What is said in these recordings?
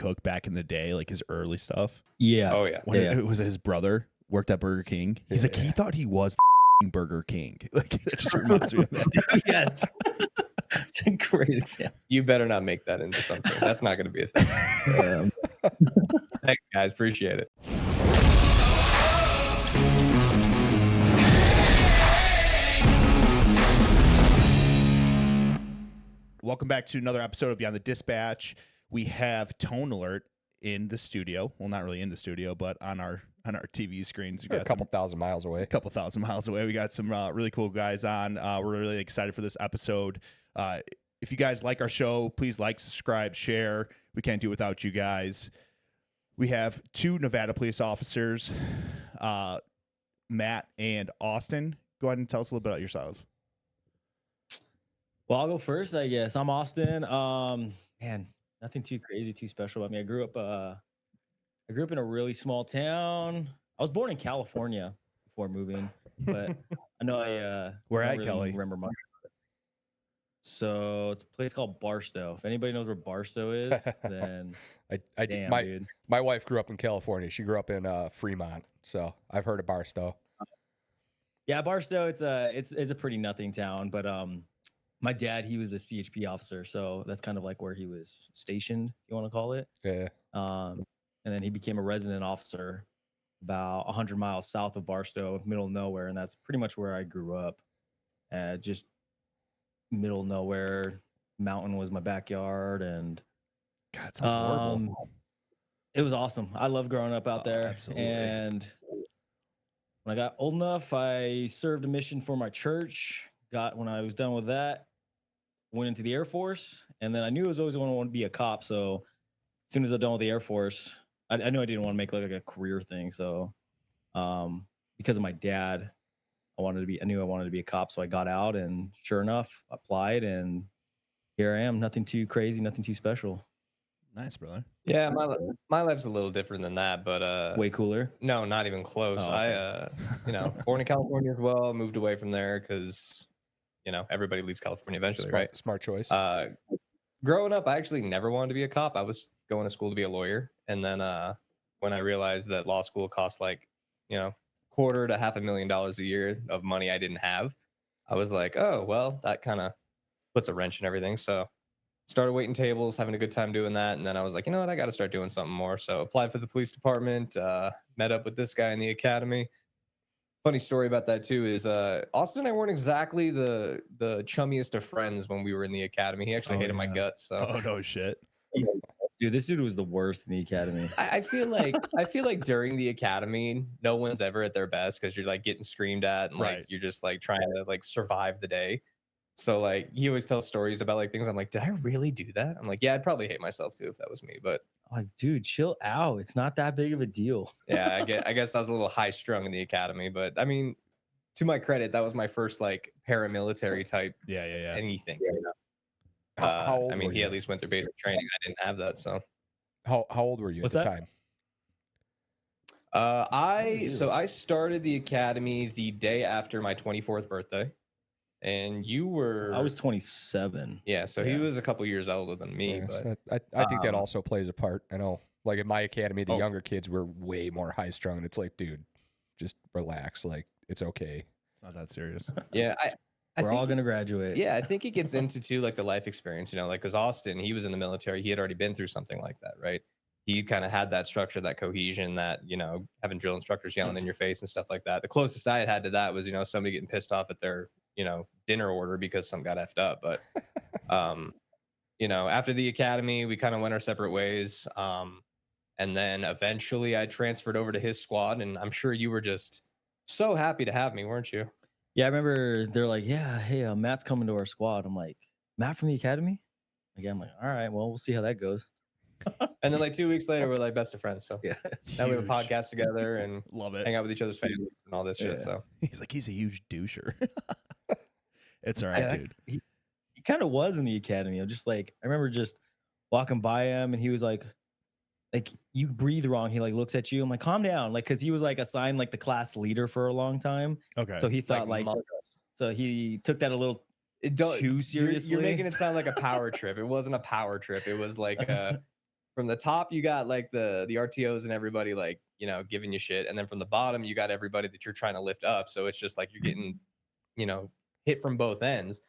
cook back in the day, like his early stuff. Yeah. Oh yeah. When it was his brother worked at Burger King. He's like, he thought he was the Burger King. Like, that just reminds me of that. Yes. It's a great example. You better not make that into something. That's not going to be a thing. Thanks, guys. Appreciate it. Welcome back to another episode of Beyond the Dispatch. We have Tone Alert in the studio. Well, not really in the studio, but on our TV screens. We got a couple thousand miles away. A couple thousand miles away. We got some really cool guys on. We're really excited for this episode. If you guys like our show, please like, subscribe, share. We can't do it without you guys. We have two Nevada police officers, Matt and Austin. Go ahead and tell us a little bit about yourselves. Well, I'll go first, I guess. I'm Austin. Man, nothing too crazy, too special about me. I grew up in a really small town. I was born in California before moving, but I know Where don't at, really Kelly? remember much. So it's a place called Barstow. If anybody knows where Barstow is, then damn, dude. My wife grew up in California. She grew up in Fremont, so I've heard of Barstow. Yeah, Barstow. It's a pretty nothing town, but my dad, he was a CHP officer, so that's kind of like where he was stationed, if you want to call it. Yeah. And then he became a resident officer about 100 miles south of Barstow, middle of nowhere, and that's pretty much where I grew up. Just middle of nowhere, mountain was my backyard, and God, it sounds horrible. It was awesome. I love growing up out there. Absolutely. And when I got old enough, I served a mission for my church. When I was done with that, went into the Air Force, and then I knew I was always going to want to be a cop. So as soon as I was done with the Air Force, I knew I didn't want to make like a career thing. So because of my dad, I knew I wanted to be a cop. So I got out, and sure enough, applied, and here I am. Nothing too crazy, nothing too special. Nice, brother. Yeah, my life's a little different than that, but way cooler. No, not even close. Oh, okay. I born in California as well, moved away from there because everybody leaves California eventually, right? Smart choice. Growing up, I actually never wanted to be a cop. I was going to school to be a lawyer, and then when I realized that law school cost like $250,000 to $500,000 a year of money I didn't have, I was like, oh well, that kind of puts a wrench in everything. So started waiting tables, having a good time doing that, and then I was like, you know what, I got to start doing something more. So applied for the police department, met up with this guy in the academy. Funny story about that too is Austin and I weren't exactly the chummiest of friends when we were in the academy. He actually hated my guts. So. Oh no shit. Dude, this dude was the worst in the academy. I feel like during the academy, no one's ever at their best because you're like getting screamed at and like you're just like trying to like survive the day. So like he always tells stories about like things. I'm like, did I really do that? I'm like, yeah, I'd probably hate myself too if that was me. But like, dude, chill out. It's not that big of a deal. Yeah, I guess I was a little high strung in the academy, but I mean, to my credit, that was my first like paramilitary type. Yeah. Anything. How old I mean, were he you? at least went through basic training. I didn't have that, so. How old were you What's at the that? time? I started the academy the day after my 24th birthday, and you were. I was 27. Yeah, so he was a couple years older than me, Yeah, but so I think that also plays a part. I know, like in my academy, the Oh. younger kids were way more high strung. It's like, dude, just relax. Like, it's okay. Not that serious. yeah, We're all gonna graduate. Yeah, I think it gets into too like the life experience, like because Austin, he was in the military, he had already been through something like that, right? He kind of had that structure, that cohesion, that having drill instructors yelling in your face and stuff like that. The closest I had to that was somebody getting pissed off at their dinner order because some got effed up. But after the academy, we kind of went our separate ways, and then eventually I transferred over to his squad, and I'm sure you were just so happy to have me, weren't you? Yeah, I remember they're like, yeah, hey, Matt's coming to our squad. I'm like, Matt from the academy? Again, I'm like, all right, well, we'll see how that goes. And then like 2 weeks later, we're like best of friends. So Yeah. now we have a Huge. podcast together and Love it. hang out with each other's families and all this shit. Yeah. So He's a huge doucher. It's all right, Yeah, dude. He kind of was in the academy. I'm just like, I remember just walking by him and he was like you breathe wrong. He like looks at you. I'm like, calm down. Like, cause he was like assigned like the class leader for a long time. Okay. So he thought so he took that a little too seriously. You're making it sound like a power trip. It wasn't a power trip. It was like from the top you got like the RTOs and everybody like, you know, giving you shit, and then from the bottom you got everybody that you're trying to lift up. So it's just like you're getting, you know, hit from both ends,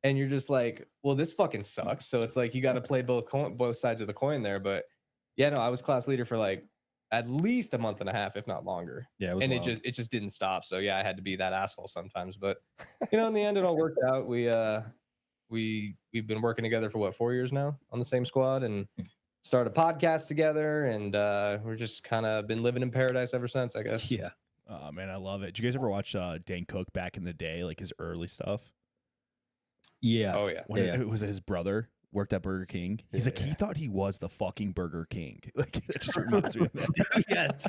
and you're just like, well, this fucking sucks. So it's like you got to play both sides of the coin there. But yeah, no, I was class leader for like at least a month and a half, if not longer. Yeah, it was And wild. it just didn't stop. So yeah, I had to be that asshole sometimes. But you know, in the end, it all worked out. We've been working together for what, 4 years now on the same squad, and started a podcast together, and we're just kind of been living in paradise ever since, I guess. Yeah. Oh man, I love it. Did you guys ever watch Dan Cook back in the day, like his early stuff? Yeah. Oh yeah. When Yeah. it was his brother worked at Burger King. He's like, he thought he was the fucking Burger King. Like, it just reminds me of that. Yes.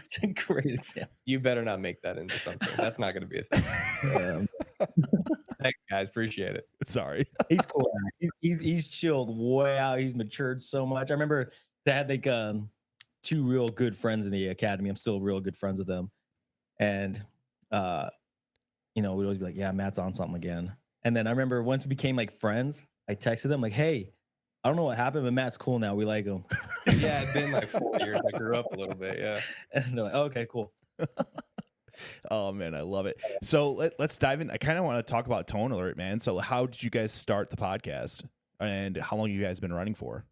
It's a great example. You better not make that into something. That's not going to be a thing. Thanks, guys. Appreciate it. Sorry. He's cool. He's chilled way out. He's matured so much. I remember they had like two real good friends in the academy. I'm still real good friends with them. And you know, we'd always be like, yeah, Matt's on something again. And then I remember once we became like friends, I texted them like, hey, I don't know what happened, but Matt's cool now. We like him. Yeah, it'd been like 4 years. I grew up a little bit. Yeah. And they're like, oh, okay, cool. Oh man, I love it. So let's dive in. I kind of want to talk about Tone Alert, man. So how did you guys start the podcast, and how long you guys been running for?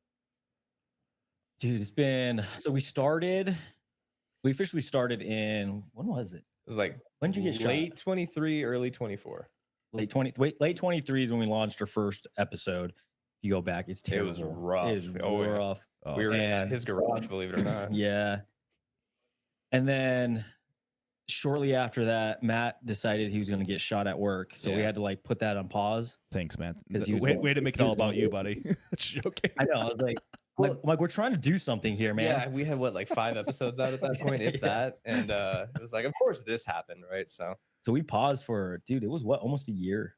Dude, it's been so we officially started in, when was it? It was like When did you get late 23, early 24. late 23 is when we launched our first episode. If you go back, it's It terrible. was rough. It is Oh, yeah. rough. Oh, We were in And- his garage, believe it or not. Yeah. And then shortly after that, Matt decided he was going to get shot at work. So we Yeah. had to like put that on pause. thanks, man. 'Cause he was Way, going- way to make it he all was going about you, to- buddy. Joking. I know. I was like, I'm like, we're trying to do something here, man. Yeah, we had what, like 5 episodes out at that point, if Yeah. that. And it was like, of course this happened, right? So So we paused for, dude, it was what, almost a year.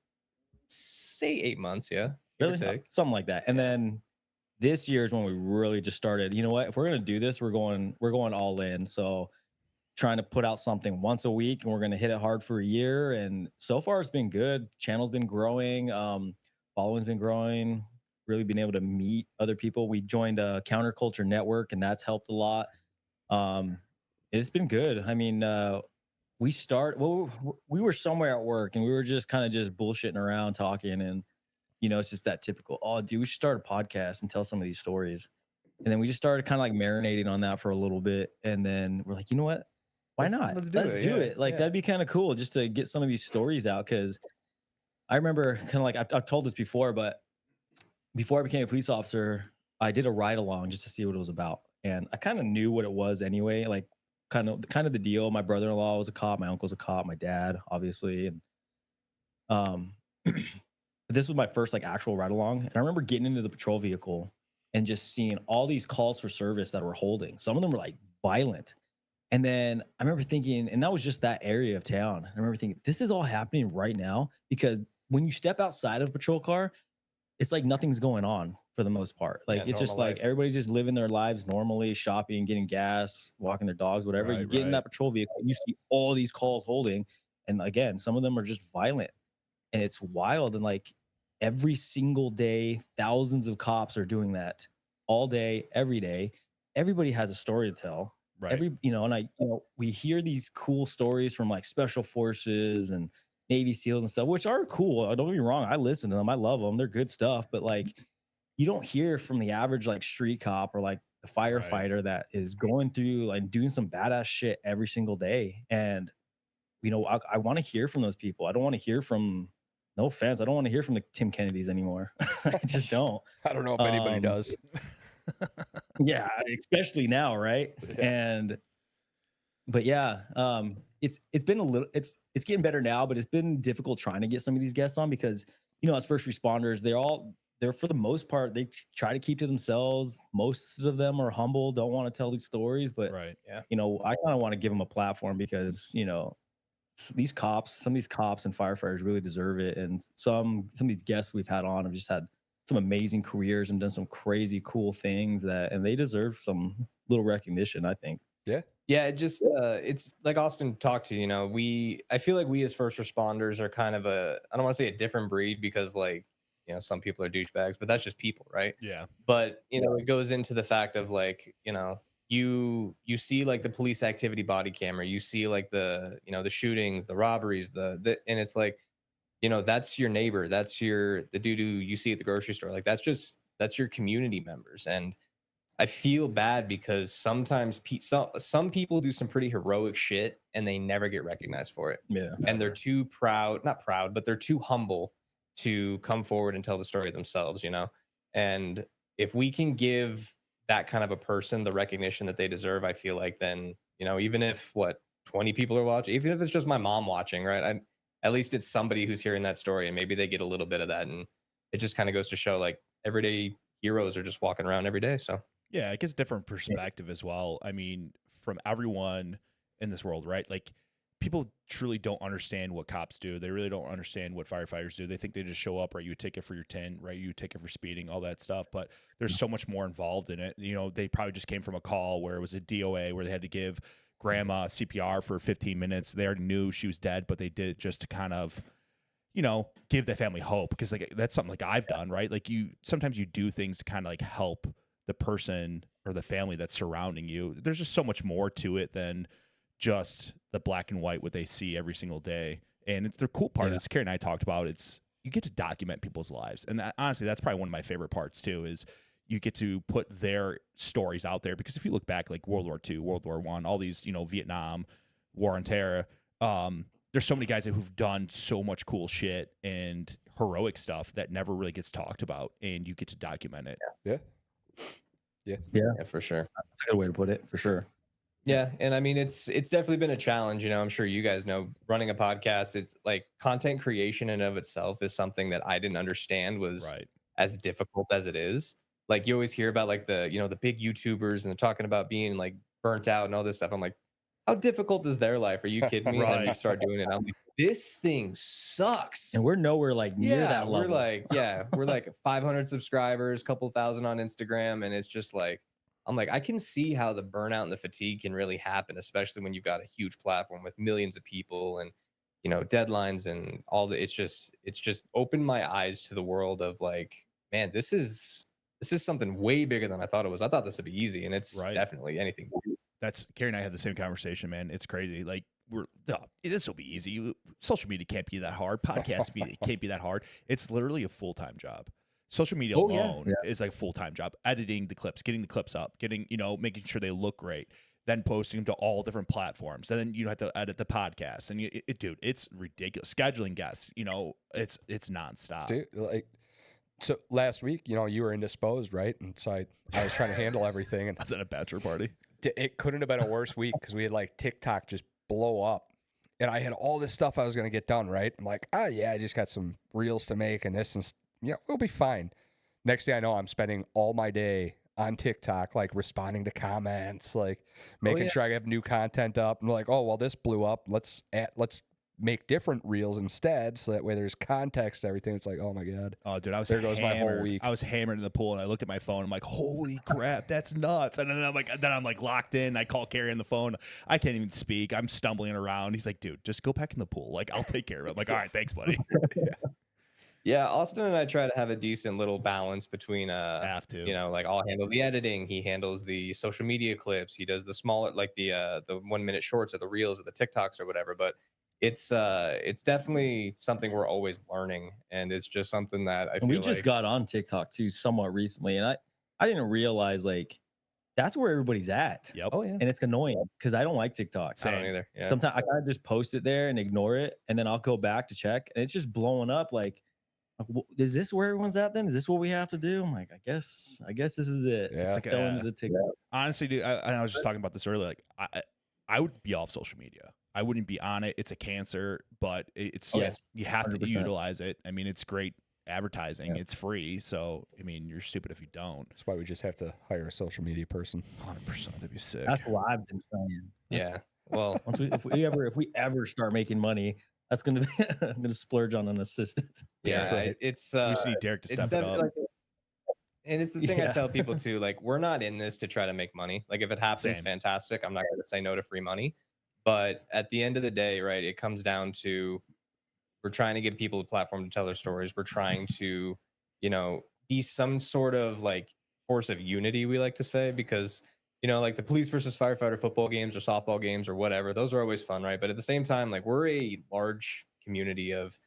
say 8 months, yeah. Give or Really? take. Something like that. And then this year is when we really just started, you know what, if we're going to do this, we're going all in. So trying to put out something once a week, and we're going to hit it hard for a year. And so far it's been good. Channel's been growing. Following's been growing, really been able to meet other people. We joined a counterculture network, and that's helped a lot. It's been good. I mean, we were somewhere at work, and we were just kind of just bullshitting around talking, and you know, it's just that typical, oh dude, we should start a podcast and tell some of these stories. And then we just started kind of like marinating on that for a little bit, and then we're like, you know what, why not, let's do it, yeah, like yeah. that'd be kind of cool just to get some of these stories out. Because I remember kind of like I've told this before, but before I became a police officer, I did a ride along just to see what it was about, and I kind of knew what it was anyway, like kind of the deal. My brother-in-law was a cop, my uncle's a cop, my dad obviously, and this was my first like actual ride along. And I remember getting into the patrol vehicle and just seeing all these calls for service that we're holding. Some of them were like violent. And then I remember thinking, and that was just that area of town. I remember thinking, this is all happening right now, because when you step outside of a patrol car, it's like nothing's going on for the most part. Like Yeah, it's just normal like life. everybody's just living their lives normally, shopping, getting gas, walking their dogs, whatever. You Right, get in right. that patrol vehicle, and you see all these calls holding. And again, some of them are just violent. And it's wild. And like every single day, thousands of cops are doing that all day, every day. Everybody has a story to tell. Right. We hear these cool stories from like special forces and Navy SEALs and stuff, which are cool. Don't get me wrong. I listen to them. I love them. They're good stuff. But like, you don't hear from the average like street cop or like the firefighter that is going through and doing some badass shit every single day. And, you know, I want to hear from those people. I don't want to hear from, no offense, I don't want to hear from the Tim Kennedys anymore. I just don't. I don't know if anybody does. Yeah, especially now, right? Yeah. But yeah, it's been a little, it's getting better now, but it's been difficult trying to get some of these guests on, because you know, as first responders, they're for the most part, they try to keep to themselves. Most of them are humble, don't want to tell these stories, but Right. you know, I kind of want to give them a platform, because you know, some of these cops and firefighters really deserve it. And some of these guests we've had on have just had some amazing careers and done some crazy cool things and they deserve some little recognition, I think. Yeah, it just it's like Austin talked to, you know, I feel like we as first responders are kind of I don't want to say a different breed, because like, some people are douchebags, but that's just people, right? Yeah. But it goes into the fact of like, you see like the police activity body camera, you see like the shootings, the robberies, and it's like, that's your neighbor, that's the dude who you see at the grocery store. Like that's your community members. And I feel bad because sometimes some people do some pretty heroic shit and they never get recognized for it. Yeah. And they're too proud, not proud, but they're too humble to come forward and tell the story themselves, And if we can give that kind of a person the recognition that they deserve, I feel like then, even if 20 people are watching, even if it's just my mom watching, right? At least it's somebody who's hearing that story and maybe they get a little bit of that. And it just kind of goes to show like everyday heroes are just walking around every day. So Yeah, it gives a different perspective as well. I mean, from everyone in this world, right? Like, people truly don't understand what cops do. They really don't understand what firefighters do. They think they just show up, write you a ticket for your tint, write you a ticket for speeding, all that stuff. But there's so much more involved in it. They probably just came from a call where it was a DOA where they had to give grandma CPR for 15 minutes. They already knew she was dead, but they did it just to kind of give the family hope, because like that's something like I've done, right? Like sometimes you do things to kind of like help the person or the family that's surrounding you. There's just so much more to it than just the black and white, what they see every single day. And the cool part is, Carrie and I talked about, it's you get to document people's lives. And honestly, that's probably one of my favorite parts too, is you get to put their stories out there. Because if you look back, like World War II, World War I, all these, Vietnam, War on Terror, there's so many guys who've done so much cool shit and heroic stuff that never really gets talked about, and you get to document it. Yeah, for sure. That's a good way to put it, for sure. Yeah, and I mean it's definitely been a challenge. I'm sure you guys know, running a podcast, it's like content creation in and of itself is something that I didn't understand was as difficult as it is. Like, you always hear about like the big YouTubers and they're talking about being like burnt out and all this stuff. I'm like, how difficult is their life? Are you kidding me? And then we start doing it. I'm like, this thing sucks. And we're nowhere like near that level. We're like 500 subscribers, couple thousand on Instagram. And it's just like, I'm like, I can see how the burnout and the fatigue can really happen, especially when you've got a huge platform with millions of people and, deadlines and all the, it's just opened my eyes to the world of like, man, this is something way bigger than I thought it was. I thought this would be easy, and it's definitely anything. That's Carrie and I had the same conversation, man. It's crazy. Like, this will be easy. Social media can't be that hard. Podcast can't be that hard. It's literally a full-time job. Social media alone is like a full-time job. Editing the clips, getting the clips up, getting, making sure they look great, then posting them to all different platforms. And then you have to edit the podcast. And dude, it's ridiculous. Scheduling guests, it's nonstop. Dude, like, so last week, you were indisposed, right? And so I was trying to handle everything. And I was at a bachelor party. It couldn't have been a worse week because we had like TikTok just blow up. And I had all this stuff I was going to get done, right? I'm like, I just got some reels to make and this, and we'll be fine. Next thing I know, I'm spending all my day on TikTok, like responding to comments, like making sure I have new content up. And like, oh, well, this blew up. Let's make different reels instead, so that way there's context to everything. It's like, oh my god. Oh, dude, I was there goes my whole week. I was hammered in the pool, and I looked at my phone. I'm like, holy crap, that's nuts. And then I'm like locked in. I call Carrie on the phone. I can't even speak. I'm stumbling around. He's like, dude, just go back in the pool. Like, I'll take care of it. I'm like, all right, thanks, buddy. Yeah, Austin and I try to have a decent little balance between have to. Like, I'll handle the editing, he handles the social media clips, he does the smaller, like the 1 minute shorts or the reels or the TikToks or whatever. But it's definitely something we're always learning, and it's just something that I feel we just got on TikTok too somewhat recently, and I didn't realize like that's where everybody's at. Yep. Oh yeah. And it's annoying because I don't like TikTok. I don't either. Yeah. Sometimes I kind of just post it there and ignore it, and then I'll go back to check, and it's just blowing up. Like, is this where everyone's at then? Is this what we have to do? I'm like, I guess this is it. Yeah. It's like into the TikTok. Honestly, dude, I was just talking about this earlier. Like, I would be off social media. I wouldn't be on it. It's a cancer, but it's you have 100%. To utilize it. I mean, it's great advertising. Yeah. It's free, so I mean, you're stupid if you don't. That's why we just have to hire a social media person. 100%. That'd be sick. That's what I've been saying. Yeah. Well, if we ever start making money, that's gonna be I'm gonna splurge on an assistant. Yeah, right. It's we just need Derek to step it up. And it's the thing I tell people too. Like, we're not in this to try to make money. Like, if it happens, fantastic. I'm not going to say no to free money. But at the end of the day, right, it comes down to we're trying to give people a platform to tell their stories. We're trying to be some sort of like force of unity, we like to say, because like the police versus firefighter football games or softball games or whatever, those are always fun, right? But at the same time, like we're a large community of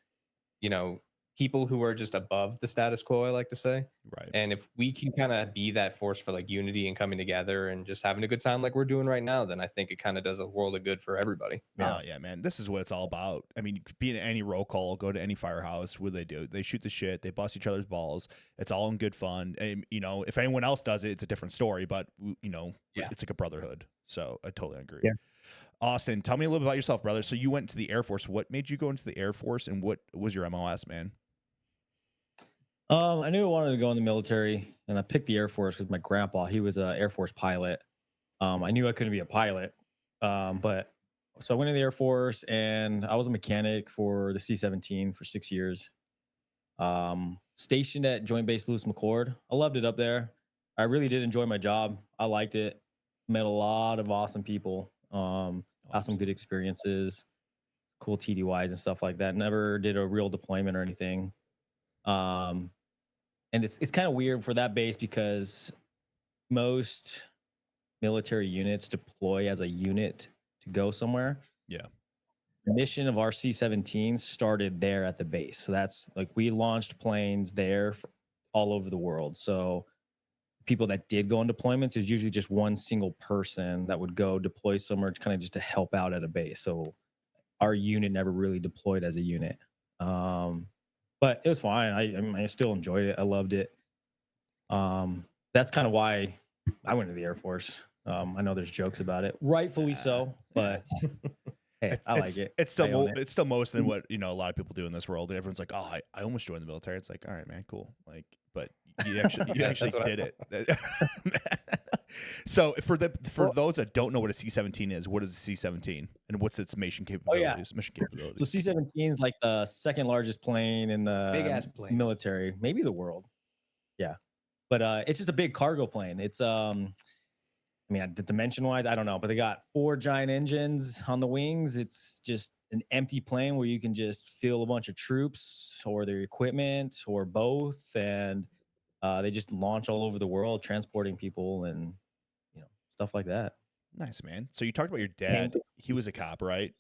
you know, people who are just above the status quo, I like to say. Right. And if we can kind of be that force for like unity and coming together and just having a good time like we're doing right now, then I think it kind of does a world of good for everybody. Oh yeah, man. This is what it's all about. I mean, you could be in any roll call, go to any firehouse. What do they do? They shoot the shit. They bust each other's balls. It's all in good fun. And if anyone else does it, it's a different story. But Yeah. it's like a brotherhood. So I totally agree. Yeah. Austin, tell me a little bit about yourself, brother. So you went to the Air Force. What made you go into the Air Force, and what was your MOS, man? I knew I wanted to go in the military, and I picked the Air Force because my grandpa, he was an Air Force pilot. I knew I couldn't be a pilot, but so I went in the Air Force, and I was a mechanic for the C-17 for 6 years. Stationed at Joint Base Lewis McChord. I loved it up there. I really did enjoy my job. I liked it. Met a lot of awesome people. Had some good experiences, cool TDYs and stuff like that. Never did a real deployment or anything. And it's kind of weird for that base because most military units deploy as a unit to go somewhere. Yeah. The mission of our C-17 started there at the base. So that's like we launched planes there all over the world. So people that did go on deployments is usually just one single person that would go deploy somewhere kind of just to help out at a base. So our unit never really deployed as a unit. But it was fine. I still enjoyed it. I loved it. That's kind of why I went to the Air Force. I know there's jokes about it, rightfully so, but hey, I like it. It's still I own it. it's still most than what a lot of people do in this world. And everyone's like, oh, I almost joined the military. It's like, all right, man, cool. Like, but you actually That's what did it. So for those that don't know what a C-17 is, what is a C-17 and what's its mission capabilities? Mission capabilities. So C-17 is like the second largest plane in the Big ass plane. military, maybe the world. Yeah, but it's just a big cargo plane. It's I mean, the dimension wise, I don't know, but they got 4 giant engines on the wings. It's just an empty plane where you can just fill a bunch of troops or their equipment or both, and they just launch all over the world, transporting people and stuff like that. Nice, man. So you talked about your dad. He was a cop, right?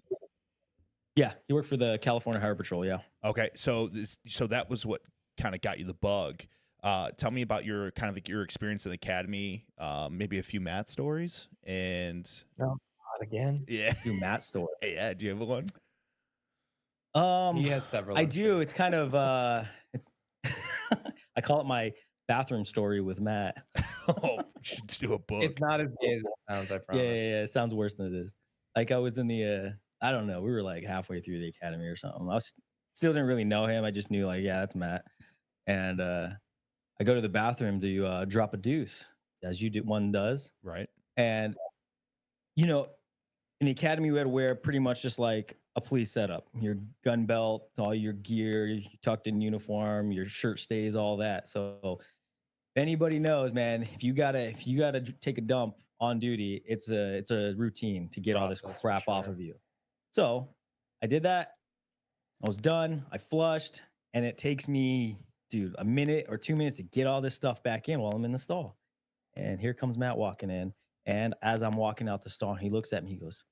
Yeah, he worked for the California Highway Patrol. Yeah. Okay, so that was what kind of got you the bug. Tell me about your your experience in the academy. Maybe a few Matt stories and Not again. yeah, Do Matt story. yeah. Do you have one? He has several. I I'm do. sure. It's kind of it's I call it my bathroom story with Matt. Oh, we should do a book. It's not as gay as it sounds, I promise. Yeah. It sounds worse than it is. Like I was in the I don't know, we were like halfway through the academy or something. Still didn't really know him. I just knew like, yeah, that's Matt. And I go to the bathroom to drop a deuce, as one does. Right. And in the academy we had to wear pretty much just like a police setup. Your gun belt, all your gear, tucked in uniform, your shirt stays, all that. So if anybody knows, man, if you gotta take a dump on duty, it's a routine to get all this Process, for crap off sure. of you. So I did that. I was done. I flushed, and it takes me, dude, a minute or 2 minutes to get all this stuff back in while I'm in the stall. And here comes Matt walking in. And as I'm walking out the stall, he looks at me. He goes,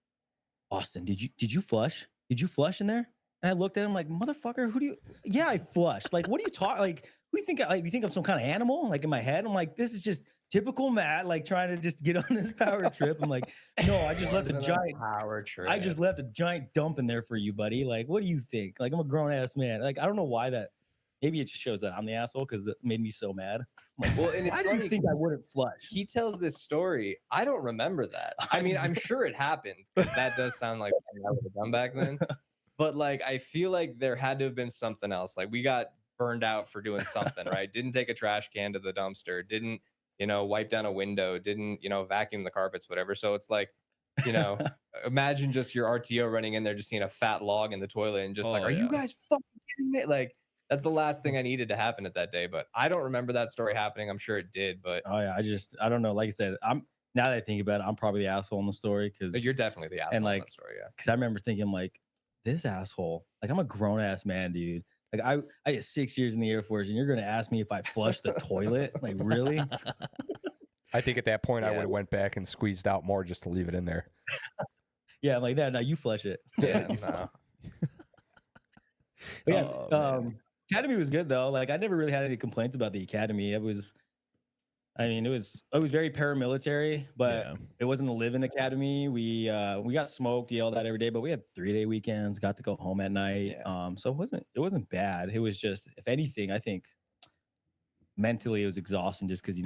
"Austin, did you flush? Did you flush in there?" And I looked at him like, "Motherfucker, yeah, I flushed. Like, what do you talk? Like, who do you think? You think I'm some kind of animal? Like in my head, I'm like, this is just typical Matt, like trying to just get on this power trip. I'm like, no, I just left a Wasn't giant power trip. I just left a giant dump in there for you, buddy. Like, what do you think? Like, I'm a grown ass man. Like, I don't know why that. Maybe it just shows that I'm the asshole because it made me so mad. Like, Well, and it's why do funny you think I wouldn't flush? he tells this story. I don't remember that. I mean, I'm sure it happened because that does sound like something I would have done back then. But like, I feel like there had to have been something else. Like we got burned out for doing something, right? Didn't take a trash can to the dumpster. Didn't, wipe down a window. Didn't, vacuum the carpets, whatever. So it's like, imagine just your RTO running in there, just seeing a fat log in the toilet and just like, Oh, are you yeah. guys fucking kidding me? Like, that's the last thing I needed to happen at that day. But I don't remember that story happening. I'm sure it did, but Oh yeah, I don't know. Like I said, now that I think about it, I'm probably the asshole in the story because you're definitely the asshole in like, that story. Yeah. I remember thinking like, this asshole, like I'm a grown ass man, dude. Like I did 6 years in the Air Force, and you're gonna ask me if I flushed the toilet? Like, really? I think at that point I Yeah. would have went back and squeezed out more just to leave it in there. Yeah, I'm like that. Now you flush it. Yeah, no. But yeah, Oh, man. academy was good though. Like I never really had any complaints about the academy. I mean, it was very paramilitary, but Yeah. it wasn't a live-in academy. We got smoked, yelled at every day, but we had 3-day weekends. Got to go home at night. Yeah. So it wasn't bad. It was just, if anything, I think mentally it was exhausting just because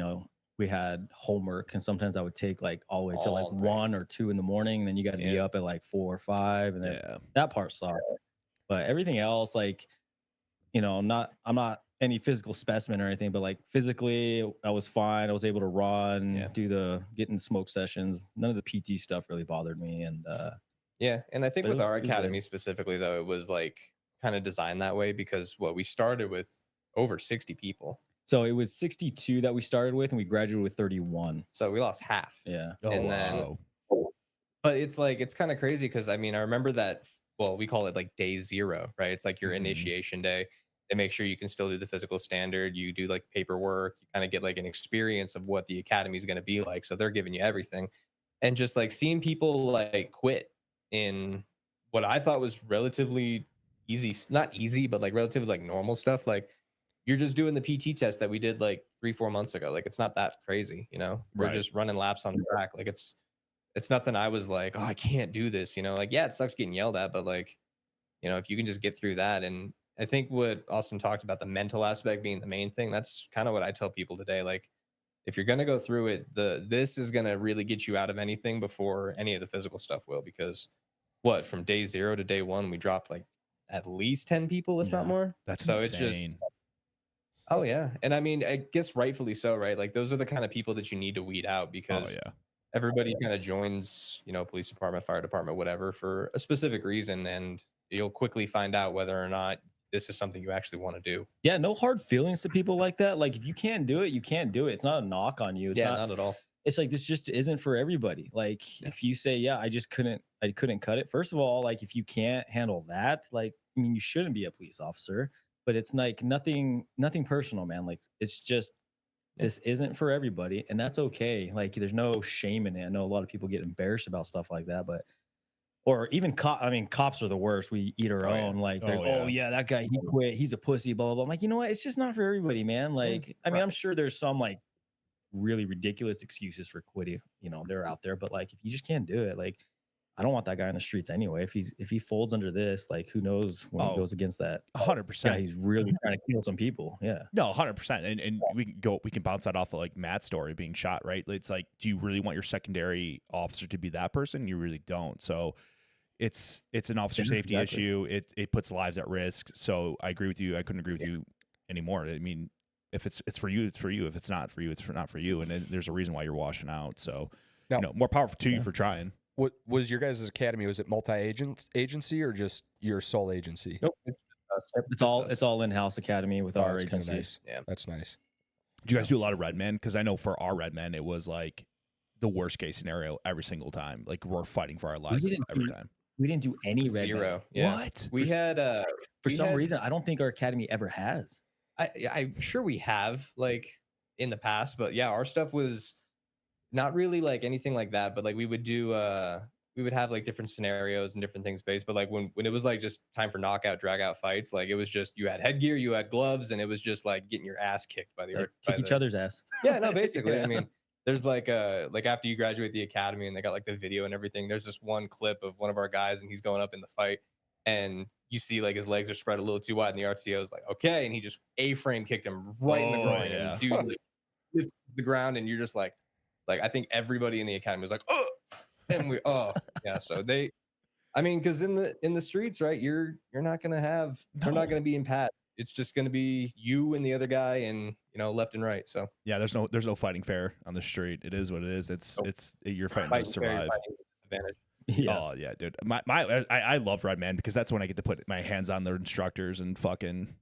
we had homework, and sometimes I would take like all the way till like All night. 1 or 2 in the morning, and then you got to be Yeah. up at like 4 or 5, and then Yeah. that part sucked. But everything else, like, I'm not any physical specimen or anything, but like physically I was fine. I was able to run, Yeah. get in smoke sessions. None of the PT stuff really bothered me. And Yeah, and I think But it with was- our it was good. academy specifically, though, it was like kind of designed that way because we started with over 60 people, so it was 62 that we started with, and we graduated with 31. so we lost half. Yeah. Oh, And then- wow. But it's kind of crazy because I mean I remember that. Well, we call it like day 0, right? It's like your Mhm. initiation day. They make sure you can still do the physical standard. You do like paperwork. You kind of get like an experience of what the academy is going to be like. So they're giving you everything, and just like seeing people like quit in what I thought was relatively easy, not easy, but like relatively like normal stuff. Like you're just doing the PT test that we did like 3-4 months ago. Like it's not that crazy, We're Right. just running laps on the track. Like it's nothing I was like, oh, I can't do this, Like, yeah, it sucks getting yelled at, but like, if you can just get through that. And I think what Austin talked about, the mental aspect being the main thing, that's kind of what I tell people today. Like, if you're gonna go through it, this is gonna really get you out of anything before any of the physical stuff will. Because from day 0 to day 1, we dropped like at least 10 people, if not Yeah. more. That's so insane. it's just oh yeah. And I mean, I guess rightfully so, right? Like those are the kind of people that you need to weed out Oh, because yeah. everybody kind of joins, police department, fire department, whatever, for a specific reason, and you'll quickly find out whether or not this is something you actually want to do. Yeah. No hard feelings to people like that. Like if you can't do it, you can't do it. It's not a knock on you. It's Yeah, not, not at all. it's like this just isn't for everybody. Like if you say, yeah, I couldn't cut it. First of all, like if you can't handle that, like I mean, you shouldn't be a police officer. But it's like nothing personal, man. Like it's just this isn't for everybody, and that's okay. Like there's no shame in it. I know a lot of people get embarrassed about stuff like that, but or even cops are the worst. We eat our Oh, yeah. own. Like, they're, Oh, oh yeah. yeah, that guy he quit. He's a pussy. Blah blah blah. I'm like, you know what? It's just not for everybody, man. Like, I mean, right. I'm sure there's some like really ridiculous excuses for quitting. They're out there, but like if you just can't do it, like I don't want that guy in the streets anyway. If he folds under this, like who knows when Oh, he goes against that. 100%. Yeah, he's really trying to kill some people. Yeah. No, 100%. And we can bounce that off of like Matt's story being shot, right? It's like, do you really want your secondary officer to be that person? You really don't. So it's an officer Yeah, safety exactly. issue. It puts lives at risk. So I agree with you. I couldn't agree with you anymore. I mean, if it's for you, it's for you. If it's not for you, it's not for you. And then there's a reason why you're washing out. So Now- more power to you for trying. What was your guys' academy? Was it multi-agency or just your sole agency? Nope. It's just us. It's all in-house academy with Oh, our that's kinda agencies. nice. Yeah. That's nice. Do you guys do a lot of red men? Because I know for our red men, it was like the worst case scenario every single time. Like we're fighting for our lives didn't every do- time. We didn't do any red men. 0. Yeah. What? We had For we some had- reason, I don't think our academy ever has. I'm sure we have like in the past, but yeah, our stuff was not really like anything like that. But like we would do, we would have like different scenarios and different things based. But like when it was like just time for knockout, drag out fights, like it was just you had headgear, you had gloves, and it was just like getting your ass kicked by the Like, by kick each the- other's ass. Yeah, no, basically. Yeah. I mean, there's like after you graduate the academy and they got like the video and everything, there's this one clip of one of our guys and he's going up in the fight and you see like his legs are spread a little too wide and the RTO is like, okay, and he just A-frame kicked him right in the Oh, groin. yeah. And dude like, lifted the ground and you're just like I think everybody in the academy was like, oh, and we yeah. So because in the streets, right, you're not gonna have they're not gonna be in pat. It's just gonna be you and the other guy and left and right. So Yeah, there's no fighting fair on the street. It is what it is. Nope. You're fighting to fighting fair, survive. fighting with disadvantage. Yeah. Oh yeah, dude. I love Red Man because that's when I get to put my hands on their instructors and fucking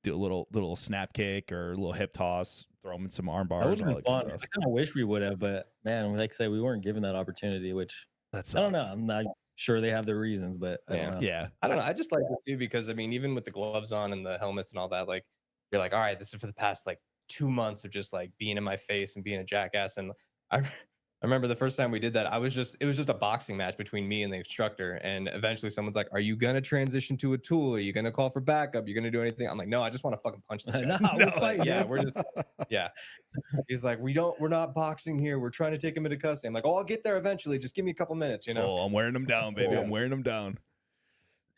do a little snap kick or a little hip toss, throw them in some arm That bars. would have all been that good fun. stuff. I kind of wish we would have, but man, like I say, we weren't given that opportunity, which That's I don't know. I'm not sure they have their reasons, but I don't know. Yeah. I don't know. I just like it too because I mean, even with the gloves on and the helmets and all that, like you're like, all right, this is for the past like 2 months of just like being in my face and being a jackass. And I I remember the first time we did that, it was just a boxing match between me and the instructor. And eventually someone's like, are you gonna transition to a tool? Are you gonna call for backup? You gonna do anything? I'm like, no, I just want to fucking punch this guy. Nah, we'll fight. Yeah, dude. we're just yeah. He's like, we're not boxing here. We're trying to take him into custody. I'm like, oh, I'll get there eventually. Just give me a couple minutes, you know. Oh, I'm wearing them down, baby. Yeah. I'm wearing them down.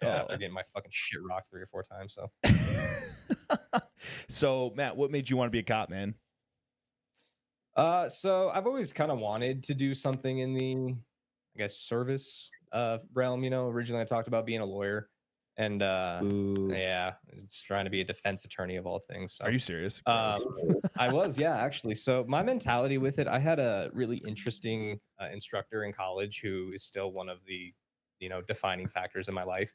Yeah, after getting my fucking shit rocked 3 or 4 times. So So, Matt, what made you want to be a cop, man? so I've always kind of wanted to do something in the, I guess, service realm. You know, originally I talked about being a lawyer, and Ooh. yeah, it's trying to be a defense attorney of all things. So, Are you serious? I was, yeah, actually. So my mentality with it, I had a really interesting instructor in college who is still one of the, defining factors in my life.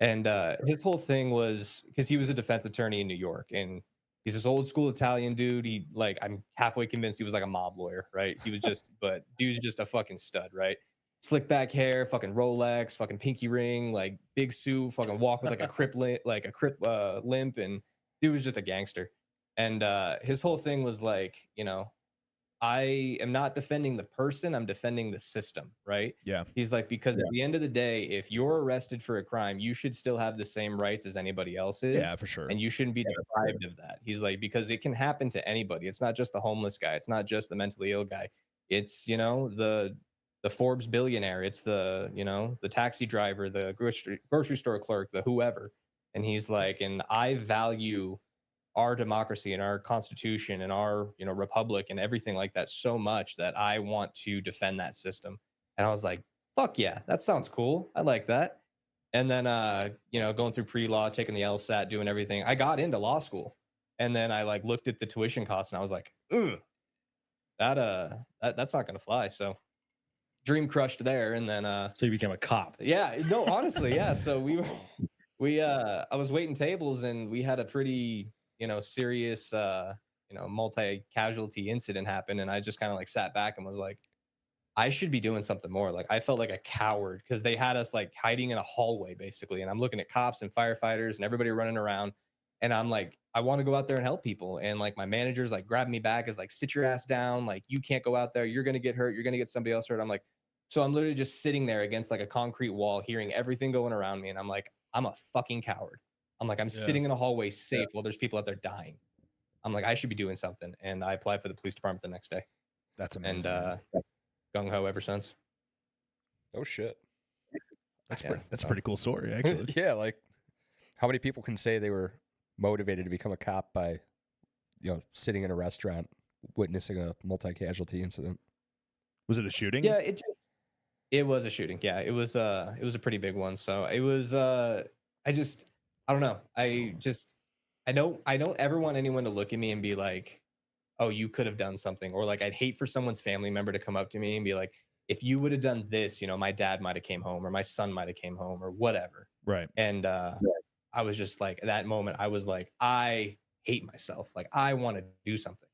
And his whole thing was because he was a defense attorney in New York, and he's this old school Italian dude. I'm halfway convinced he was like a mob lawyer, right? He was just, but dude's just a fucking stud, right? Slick back hair, fucking Rolex, fucking pinky ring, like big suit, fucking walk with like a crip limp, and dude was just a gangster. And his whole thing was like, I am not defending the person, I'm defending the system, right? Yeah. He's like, because at the end of the day, if you're arrested for a crime, you should still have the same rights as anybody else is. Yeah, for sure. And you shouldn't be deprived of that. He's like, because it can happen to anybody. It's not just the homeless guy. It's not just the mentally ill guy. It's, the Forbes billionaire. It's the taxi driver, the grocery store clerk, the whoever. And he's like, and I value our democracy and our constitution and our republic and everything like that so much that I want to defend that system. And I was like, fuck yeah, that sounds cool, I like that. And then going through pre-law, taking the LSAT, doing everything, I got into law school. And then I like looked at the tuition costs and I was like, ooh, that's not gonna fly. So dream crushed there. And then So you became a cop. yeah, no, honestly, yeah. So I was waiting tables and we had a pretty serious, multi-casualty incident happen. And I just kind of like sat back and was like, I should be doing something more. Like I felt like a coward because they had us like hiding in a hallway basically. And I'm looking at cops and firefighters and everybody running around. And I'm like, I want to go out there and help people. And like my managers like grabbed me back as like, sit your ass down. Like you can't go out there. You're going to get hurt. You're going to get somebody else hurt. I'm like, so I'm literally just sitting there against like a concrete wall, hearing everything going around me. And I'm like, I'm a fucking coward. I'm like, I'm sitting in a hallway safe while there's people out there dying. I'm like, I should be doing something. And I applied for the police department the next day. That's amazing. And gung ho ever since. Oh shit. That's a pretty cool story, actually. Yeah, like how many people can say they were motivated to become a cop by, sitting in a restaurant witnessing a multi-casualty incident? Was it a shooting? Yeah, it was a shooting. Yeah, it was a pretty big one. So it was I don't know. I don't ever want anyone to look at me and be like, oh, you could have done something. Or like I'd hate for someone's family member to come up to me and be like, if you would have done this, my dad might have came home or my son might have came home or whatever. Right. And I was just like, at that moment, I was like, I hate myself. Like I want to do something.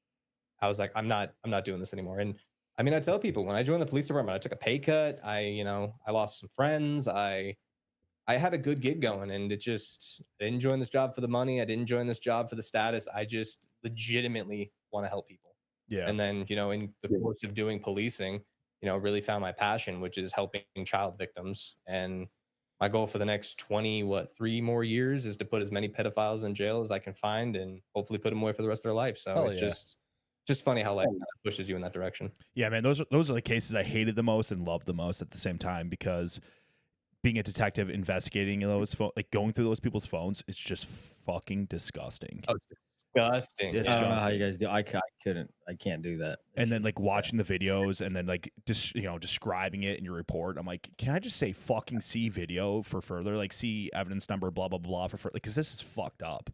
I was like, I'm not doing this anymore. And I mean, I tell people when I joined the police department, I took a pay cut. I lost some friends. I had a good gig going, and I didn't join this job for the money. I didn't join this job for the status. I just legitimately want to help people. Yeah. And then, in the course of doing policing, really found my passion, which is helping child victims. And my goal for the next 3 more years is to put as many pedophiles in jail as I can find and hopefully put them away for the rest of their life. So it's just funny how life kind of pushes you in that direction. Yeah, man, those are the cases I hated the most and loved the most at the same time, because being a detective investigating those going through those people's phones, it's just fucking disgusting. Oh, it's disgusting. I don't know how you guys do. I can't do that. And then like watching the videos and then like just describing it in your report, I'm like, can I just say fucking see video for further, like see evidence number blah blah blah for further, because this is fucked up.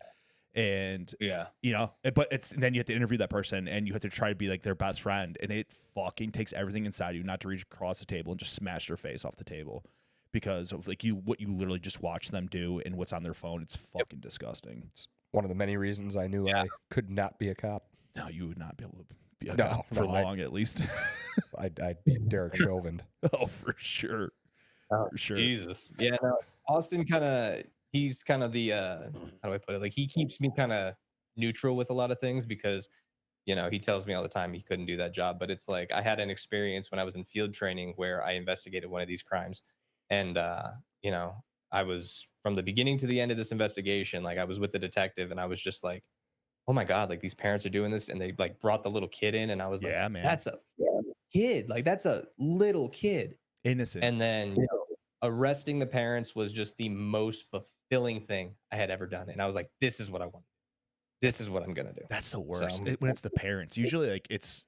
And but then you have to interview that person and you have to try to be like their best friend, and it fucking takes everything inside you not to reach across the table and just smash their face off the table because of like what you literally just watch them do and what's on their phone. It's fucking disgusting. It's one of the many reasons I knew I could not be a cop. No, you would not be able to be a No, cop for no, long at least. I'd be Derek Chauvin. Oh, for sure. Oh, For sure. Jesus. Yeah, no, Austin he's kind of the how do I put it? Like he keeps me kind of neutral with a lot of things because he tells me all the time he couldn't do that job, but it's like I had an experience when I was in field training where I investigated one of these crimes and you know, I was from the beginning to the end of this investigation, like I was with the detective and I was just like, "Oh my god, like these parents are doing this," and they like brought the little kid in and I was like, Yeah, man. "That's a kid. Like that's a little kid." Innocent. And then arresting the parents was just the most fulfilling thing I had ever done. And I was like, this is what I want. This is what I'm gonna do. That's the worst. So, When it's the parents. Usually, like it's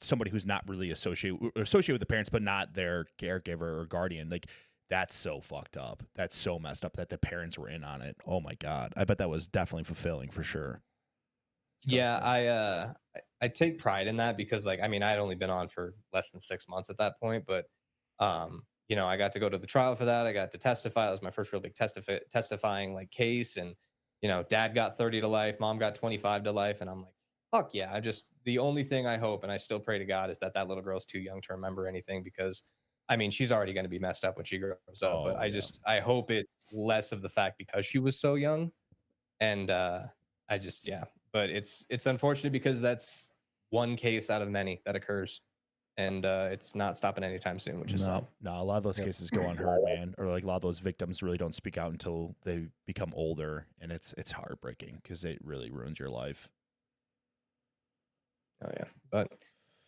somebody who's not really associated with the parents, but not their caregiver or guardian. Like that's so fucked up. That's so messed up that the parents were in on it. Oh my god. I bet that was definitely fulfilling for sure. yeah, I take pride in that because like I mean I had only been on for less than 6 months at that point, but I got to go to the trial for that. I got to testify. That was my first real big testifying like case. And dad got 30 to life, mom got 25 to life, and I'm like, fuck yeah. The only thing I hope, and I still pray to God, is that little girl's too young to remember anything because I mean she's already going to be messed up when she grows up. But Oh, yeah. I hope it's less of the fact because she was so young, and yeah. But it's unfortunate because that's one case out of many that occurs, and it's not stopping anytime soon, which is sad. No, a lot of those cases go unheard, man. Or like a lot of those victims really don't speak out until they become older, and it's heartbreaking because it really ruins your life. Oh yeah, but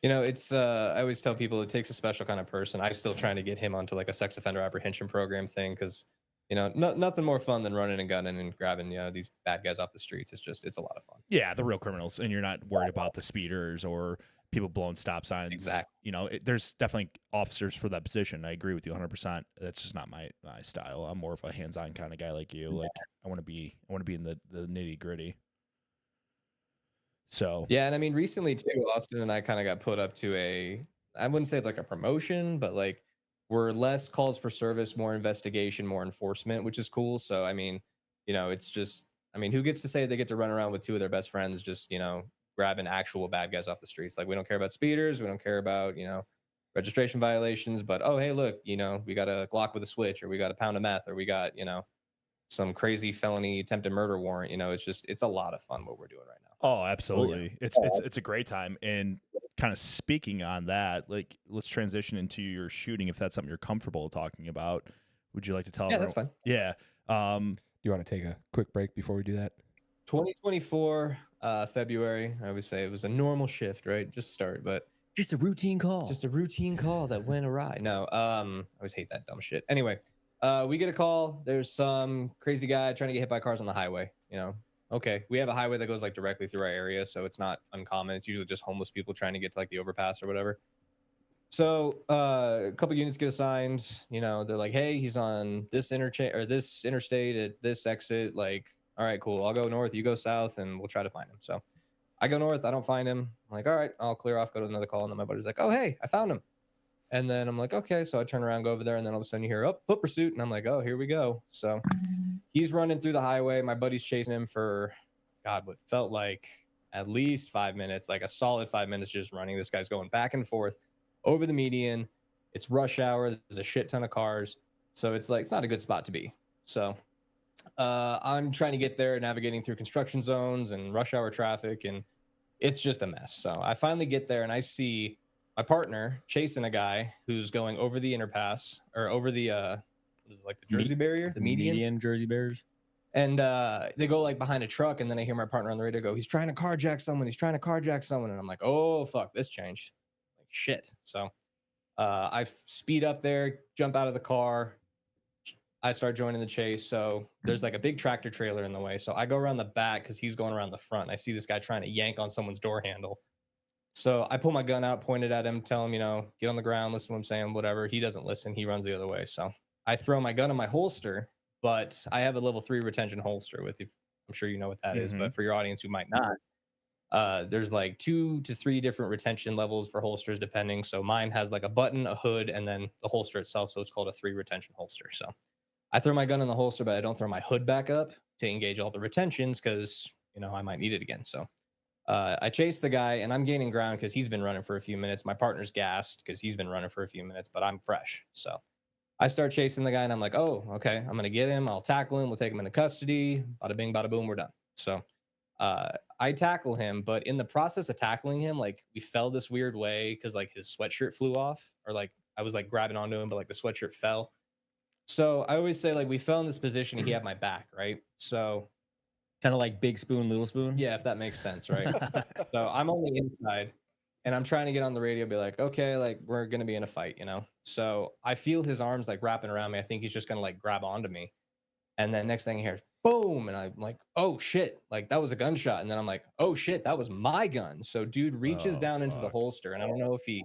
it's I always tell people it takes a special kind of person. I'm still trying to get him onto like a sex offender apprehension program thing because nothing more fun than running and gunning and grabbing these bad guys off the streets. It's a lot of fun. Yeah, the real criminals, and you're not worried about the speeders or people blowing stop signs. Exactly. There's definitely officers for that position. I agree with you 100%. That's just not my style. I'm more of a hands-on kind of guy like you. Like I want to be in the nitty-gritty. So Yeah, and I mean recently too, Austin and I kind of got put up to I wouldn't say like a promotion, but like we're less calls for service, more investigation, more enforcement, which is cool. So I mean, it's just I mean, who gets to say they get to run around with two of their best friends just, grabbing actual bad guys off the streets? Like we don't care about speeders, we don't care about, registration violations, but oh hey, look, we got a Glock with a switch, or we got a pound of meth, or we got, some crazy felony attempted murder warrant. It's a lot of fun what we're doing right now. Oh, absolutely. It's a great time. And kind of speaking on that, like let's transition into your shooting if that's something you're comfortable talking about. Would you like to tell Yeah, everyone? that's fine. Yeah. Do you want to take a quick break before we do that? 2024 February, I would say it was a normal shift, right? Just started, but Just a routine call. just a routine call that went awry. No, I always hate that dumb shit. Anyway, we get a call. There's some crazy guy trying to get hit by cars on the highway. Okay, we have a highway that goes like directly through our area, so it's not uncommon. It's usually just homeless people trying to get to like the overpass or whatever. So a couple units get assigned. They're like, hey, he's on this interchange or this interstate at this exit. Like, all right, cool. I'll go north, you go south, and we'll try to find him. So I go north, I don't find him. I'm like, all right, I'll clear off, go to another call. And then my buddy's like, oh, hey, I found him. And then I'm like, okay. So I turn around, go over there, and then all of a sudden you hear, oh, foot pursuit. And I'm like, oh, here we go. So he's running through the highway. My buddy's chasing him for, God, what felt like at least 5 minutes, like a solid 5 minutes just running. This guy's going back and forth over the median. It's rush hour. There's a shit ton of cars. So it's like, it's not a good spot to be. So I'm trying to get there, navigating through construction zones and rush hour traffic, and it's just a mess. So I finally get there and I see my partner chasing a guy who's going over the underpass or over the what is it, like the Jersey barrier, the median Jersey Bears. And they go like behind a truck, and then I hear my partner on the radio go, he's trying to carjack someone, and I'm like, oh fuck, this changed, like shit. So I speed up there, jump out of the car, I start joining the chase. So there's like a big tractor trailer in the way, so I go around the back because he's going around the front. I see this guy trying to yank on someone's door handle. So I pull my gun out, point it at him, tell him, get on the ground, listen to what I'm saying, whatever. He doesn't listen. He runs the other way. So I throw my gun in my holster, but I have a level 3 retention holster with you. I'm sure you know what that is, but for your audience who might not, there's like 2 to 3 different retention levels for holsters, depending. So mine has like a button, a hood, and then the holster itself. So it's called a 3 retention holster. So I throw my gun in the holster, but I don't throw my hood back up to engage all the retentions because, I might need it again. So I chase the guy and I'm gaining ground because he's been running for a few minutes. My partner's gassed because he's been running for a few minutes, but I'm fresh. So I start chasing the guy and I'm like, oh, okay, I'm going to get him. I'll tackle him. We'll take him into custody. Bada bing, bada boom, we're done. So I tackle him, but in the process of tackling him, like we fell this weird way because like his sweatshirt flew off, or like I was like grabbing onto him, but like the sweatshirt fell. So I always say like we fell in this position and he had my back, right? So Kind of like big spoon, little spoon. yeah, if that makes sense, right? So I'm on the inside and I'm trying to get on the radio, be like, okay, like we're gonna be in a fight, you know? So I feel his arms like wrapping around me. I think he's just gonna like grab onto me. And then next thing I hear is boom. And I'm like, oh shit, like that was a gunshot. And then I'm like, oh shit, that was my gun. So dude reaches down into the holster. And I don't know if he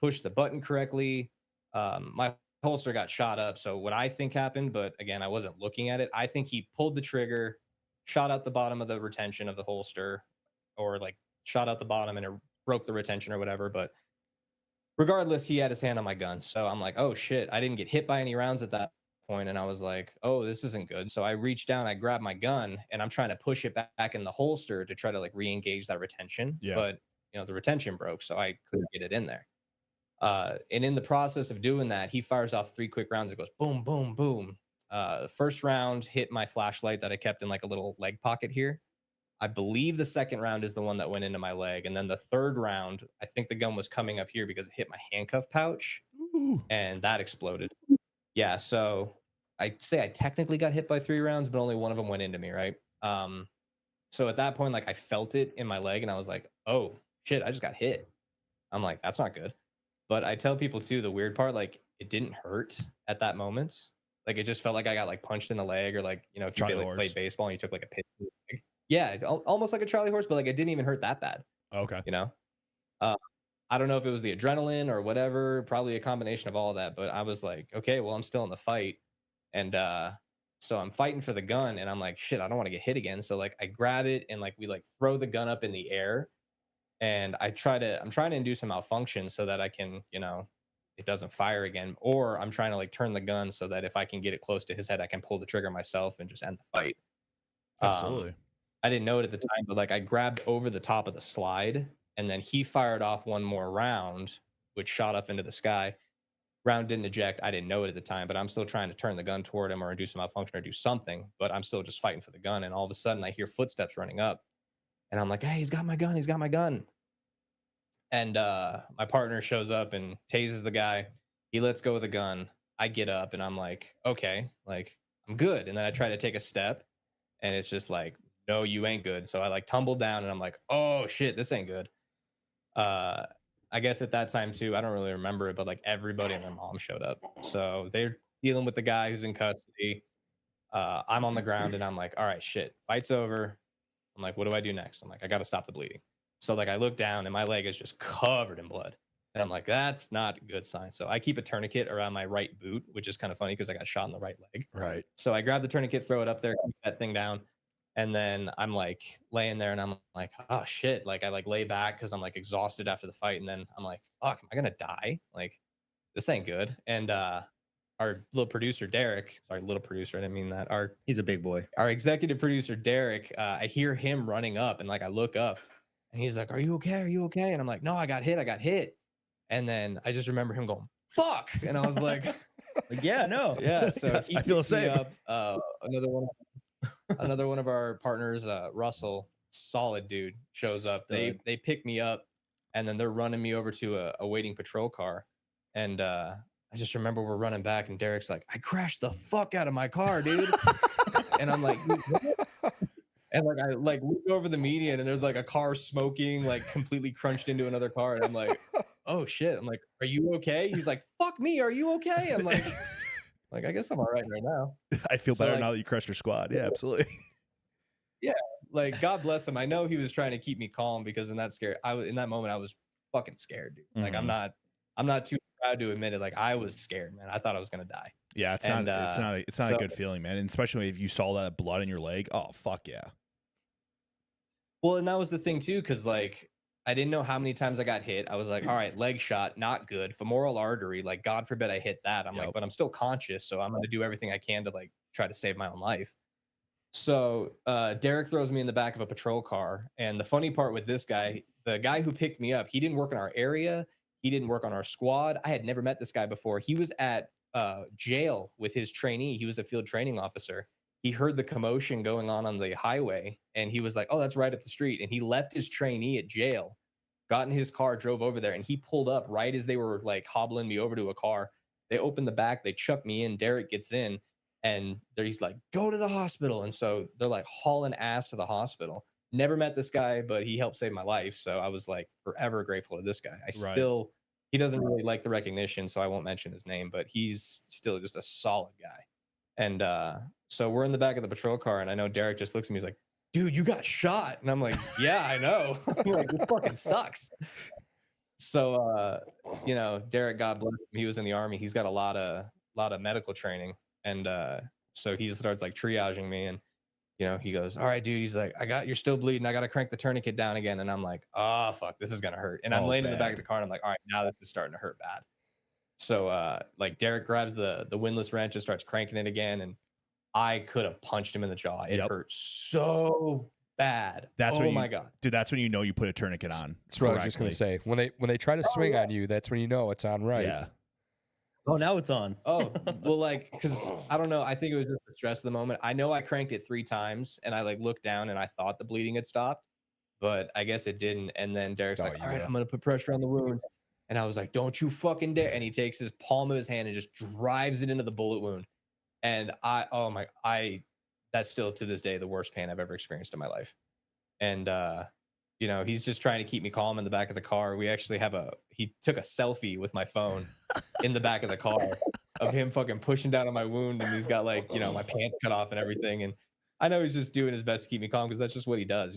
pushed the button correctly. My holster got shot up. So what I think happened, but again, I wasn't looking at it. I think he pulled the trigger, shot out the bottom of the retention of the holster, or like shot out the bottom and it broke the retention or whatever. But regardless, he had his hand on my gun. So I'm like, oh shit, I didn't get hit by any rounds at that point. And I was like, oh, this isn't good. So I reached down, I grabbed my gun and I'm trying to push it back in the holster to try to like re-engage that retention. Yeah. But you know, the retention broke, so I couldn't get it in there. And in the process of doing that, he fires off 3 quick rounds. It goes boom, boom, boom. The first round hit my flashlight that I kept in like a little leg pocket here. I believe the second round is the one that went into my leg. And then the third round, I think the gun was coming up here because it hit my handcuff pouch and that exploded. Yeah. So I'd say I technically got hit by 3 rounds, but only one of them went into me. Right. So at that point, like I felt it in my leg and I was like, oh shit, I just got hit. I'm like, that's not good. But I tell people too, the weird part, like it didn't hurt at that moment. Like it just felt like I got like punched in the leg, or like, you know, if you like played baseball and you took like a pitch. Yeah, it's almost like a Charlie horse, but like it didn't even hurt that bad. Okay. You know? I don't know if it was the adrenaline or whatever, probably a combination of all of that. But I was like, okay, well, I'm still in the fight. And so I'm fighting for the gun and I'm like, shit, I don't want to get hit again. So like I grab it and like we like throw the gun up in the air and I'm trying to induce a malfunction so that I can, you know, it doesn't fire again. Or I'm trying to like turn the gun so that if I can get it close to his head, I can pull the trigger myself and just end the fight. Absolutely. I didn't know it at the time, but like I grabbed over the top of the slide and then he fired off one more round, which shot up into the sky. Round didn't eject. I didn't know it at the time, but I'm still trying to turn the gun toward him or induce a malfunction or do something, but I'm still just fighting for the gun. And all of a sudden I hear footsteps running up and I'm like, hey, he's got my gun. He's got my gun. And my partner shows up and tases the guy. He lets go of the gun. I get up and I'm like, okay, like I'm good. And then I try to take a step and it's just like, no, you ain't good. So I like tumble down and I'm like, oh shit, this ain't good. I guess at that time too, I don't really remember it, but like everybody and their mom showed up. So they're dealing with the guy who's in custody. I'm on the ground and I'm like, all right, shit, fight's over. I'm like, what do I do next? I'm like, I got to stop the bleeding. So like I look down and my leg is just covered in blood. And I'm like, that's not a good sign. So I keep a tourniquet around my right boot, which is kind of funny because I got shot in the right leg. Right. So I grab the tourniquet, throw it up there, keep that thing down. And then I'm like laying there and I'm like, oh shit. Like I like lay back because I'm like exhausted after the fight. And then I'm like, fuck, am I gonna die? Like this ain't good. And our little producer, Derek, sorry, little producer, I didn't mean that. He's a big boy. Our executive producer, Derek, I hear him running up and like I look up and he's like, are you okay? Are you okay? And I'm like, no, I got hit. And then I just remember him going, fuck. And I was like, Yeah, no. yeah. So he I feel the picked me same. up. Another one of our partners, Russell, solid dude, shows up. They pick me up and then they're running me over to a waiting patrol car. And I just remember we're running back and Derek's like, I crashed the fuck out of my car, dude. And I'm like, and like I like look over the median and there's like a car smoking, like completely crunched into another car. And I'm like, oh shit. I'm like, are you okay? He's like, fuck me, are you okay? I'm like, I guess I'm all right now. I feel So, better like- now that you crushed your squad. Yeah, absolutely. Like God bless him. I know he was trying to keep me calm because in that moment I was fucking scared, dude. Like I'm not too proud to admit it. Like I was scared, man. I thought I was gonna die. Yeah, it's And, not a so- good feeling, man. And especially if you saw that blood in your leg. Oh fuck yeah. Well, and that was the thing too, because like I didn't know how many times I got hit. I was like, all right, leg shot, not good. Femoral artery, like God forbid I hit that. I'm like, Yep. but I'm still conscious, so I'm gonna do everything I can to like try to save my own life. So Derek throws me in the back of a patrol car. And the funny part with this guy, the guy who picked me up, he didn't work in our area. He didn't work on our squad. I had never met this guy before. He was at jail with his trainee. He was a field training officer. He heard the commotion going on the highway, and he was like, oh, that's right up the street. And he left his trainee at jail, got in his car, drove over there, and he pulled up right as they were like hobbling me over to a car. They opened the back, they chuck me in. Derek gets in, and he's like, go to the hospital. And so they're like hauling ass to the hospital. Never met this guy, but he helped save my life. So I was like forever grateful to this guy. He doesn't really like the recognition, so I won't mention his name, but he's still just a solid guy. And so we're in the back of the patrol car, and I know Derek just looks at me, he's like, dude, you got shot. And I'm like, yeah, I know. I'm like, this fucking sucks. So Derek, God bless him, he was in the Army. He's got a lot of medical training. And so he starts like triaging me, and he goes, all right, dude. He's like, you're still bleeding. I got to crank the tourniquet down again. And I'm like, oh, fuck, this is going to hurt. And I'm laying in the back of the car, and I'm like, all right, now this is starting to hurt bad. So like Derek grabs the windlass wrench and starts cranking it again. And I could have punched him in the jaw. It hurt so bad. My God. Dude, that's when you put a tourniquet on. That's what I was just going to say. When they try to swing on you, that's when you know it's on right. Yeah. Oh, now it's on. Oh, well, like, because I don't know. I think it was just the stress of the moment. I know I cranked it 3 times, and I like looked down, and I thought the bleeding had stopped, but I guess it didn't. And then Derek's like, all right, I'm going to put pressure on the wound. And I was like, don't you fucking dare. And he takes his palm of his hand and just drives it into the bullet wound. And that's still to this day the worst pain I've ever experienced in my life. And he's just trying to keep me calm in the back of the car. We actually he took a selfie with my phone in the back of the car of him fucking pushing down on my wound, and he's got like, my pants cut off and everything. And I know he's just doing his best to keep me calm because that's just what he does,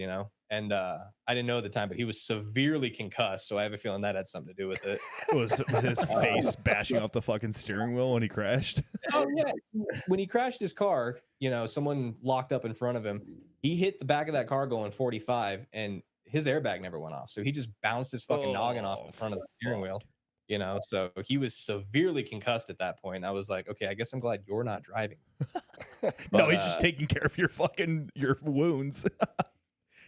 And I didn't know at the time, but he was severely concussed, so I have a feeling that had something to do with it. It was his face bashing off the fucking steering wheel when he crashed. Oh yeah, when he crashed his car, someone locked up in front of him. He hit the back of that car going 45, and his airbag never went off, so he just bounced his fucking noggin off the front of the steering wheel. So he was severely concussed at that point. I was like, okay, I guess I'm glad you're not driving. No, he's just taking care of your wounds.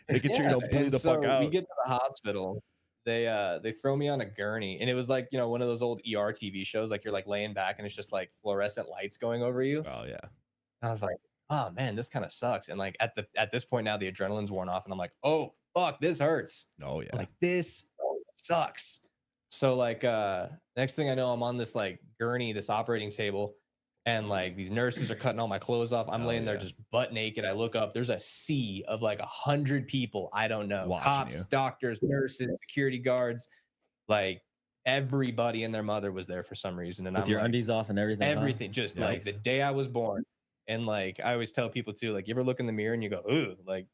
Making sure you don't bleed the fuck out. We get to the hospital. They throw me on a gurney, and it was like, one of those old ER TV shows, like you're like laying back and it's just like fluorescent lights going over you. Oh yeah. And I was like, oh man, this kind of sucks. And like at this point now, the adrenaline's worn off, and I'm like, oh fuck, this hurts. Oh yeah. Like this sucks. So like next thing I know, I'm on this like gurney, this operating table, and like these nurses are cutting all my clothes off. I'm laying there just butt naked. I look up, there's a sea of like 100 people I don't know. Watching Cops, you. doctors, nurses, security guards, like everybody and their mother was there for some reason. And With I'm your like, undies off and everything. everything, just like the day I was born. And like I always tell people too, like, you ever look in the mirror and you go, ooh, like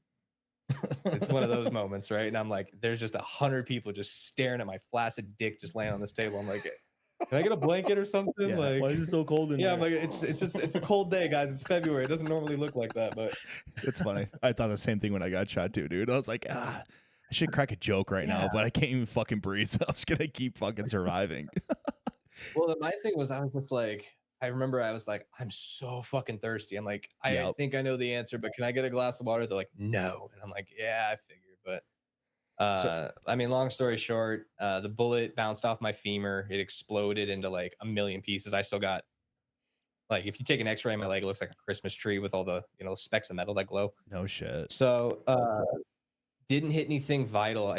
it's one of those moments, right? And I'm like, there's just 100 people just staring at my flaccid dick just laying on this table. I'm like, can I get a blanket or something? Yeah. Like, Why is it so cold in there? I'm like, it's a cold day, guys. It's February. It doesn't normally look like that, but It's funny. I thought the same thing when I got shot too, dude. I was like, I should crack a joke right now, but I can't even fucking breathe. So I'm just gonna keep fucking surviving. well, my thing was, I was just like, I remember I was like, I'm so fucking thirsty. I'm like, I think I know the answer, but can I get a glass of water? They're like, no. And I'm like, yeah, I figured. But I mean, long story short, the bullet bounced off my femur. It exploded into like a million pieces. I still got, like, if you take an x-ray of my leg, it looks like a Christmas tree with all the, specks of metal that glow. No shit. So didn't hit anything vital.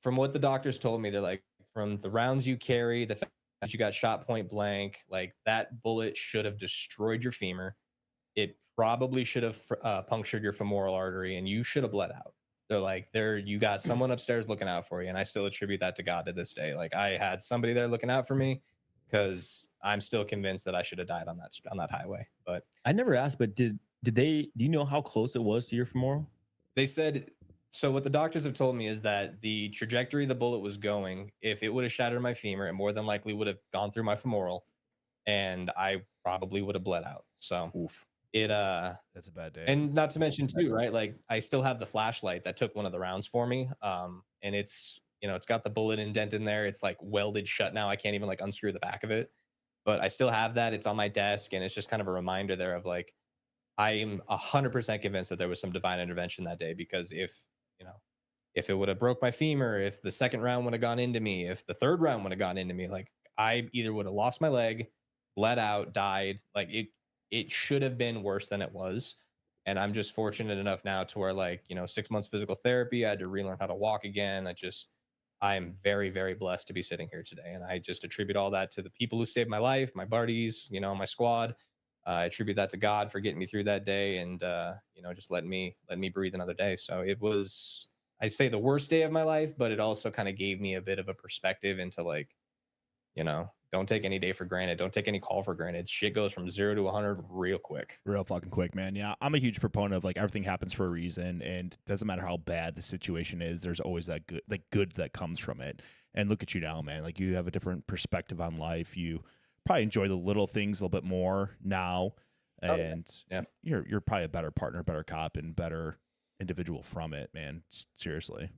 From what the doctors told me, they're like, from the rounds you carry, the fact that you got shot point blank, like that bullet should have destroyed your femur. It probably should have punctured your femoral artery, and you should have bled out. They're like, you got someone upstairs looking out for you. And I still attribute that to God to this day. Like, I had somebody there looking out for me, because I'm still convinced that I should have died on that highway. But I never asked, but do you know how close it was to your femoral? They said, so what the doctors have told me is that the trajectory the bullet was going, if it would have shattered my femur, it more than likely would have gone through my femoral, and I probably would have bled out. So Oof. That's a bad day. And not to mention too, right? Like, I still have the flashlight that took one of the rounds for me. And it's, it's got the bullet indent in there. It's like welded shut now. I can't even like unscrew the back of it, but I still have that. It's on my desk, and it's just kind of a reminder there of like, I am 100% convinced that there was some divine intervention that day, because if it would have broke my femur, if the second round would have gone into me, if the third round would have gone into me, like I either would have lost my leg, bled out, died. Like it should have been worse than it was. And I'm just fortunate enough now to where, like, 6 months physical therapy, I had to relearn how to walk again. I am very, very blessed to be sitting here today. And I just attribute all that to the people who saved my life, my buddies, my squad. I attribute that to God for getting me through that day, and just letting me breathe another day. So it was, I say, the worst day of my life, but it also kind of gave me a bit of a perspective into, like, don't take any day for granted. Don't take any call for granted. Shit goes from 0 to 100 real quick. Real fucking quick, man. Yeah, I'm a huge proponent of, like, everything happens for a reason, and it doesn't matter how bad the situation is. There's always that good that comes from it. And look at you now, man. Like, you have a different perspective on life. You probably enjoy the little things a little bit more now, and yeah, you're probably a better partner, better cop, and better individual from it, man. Seriously.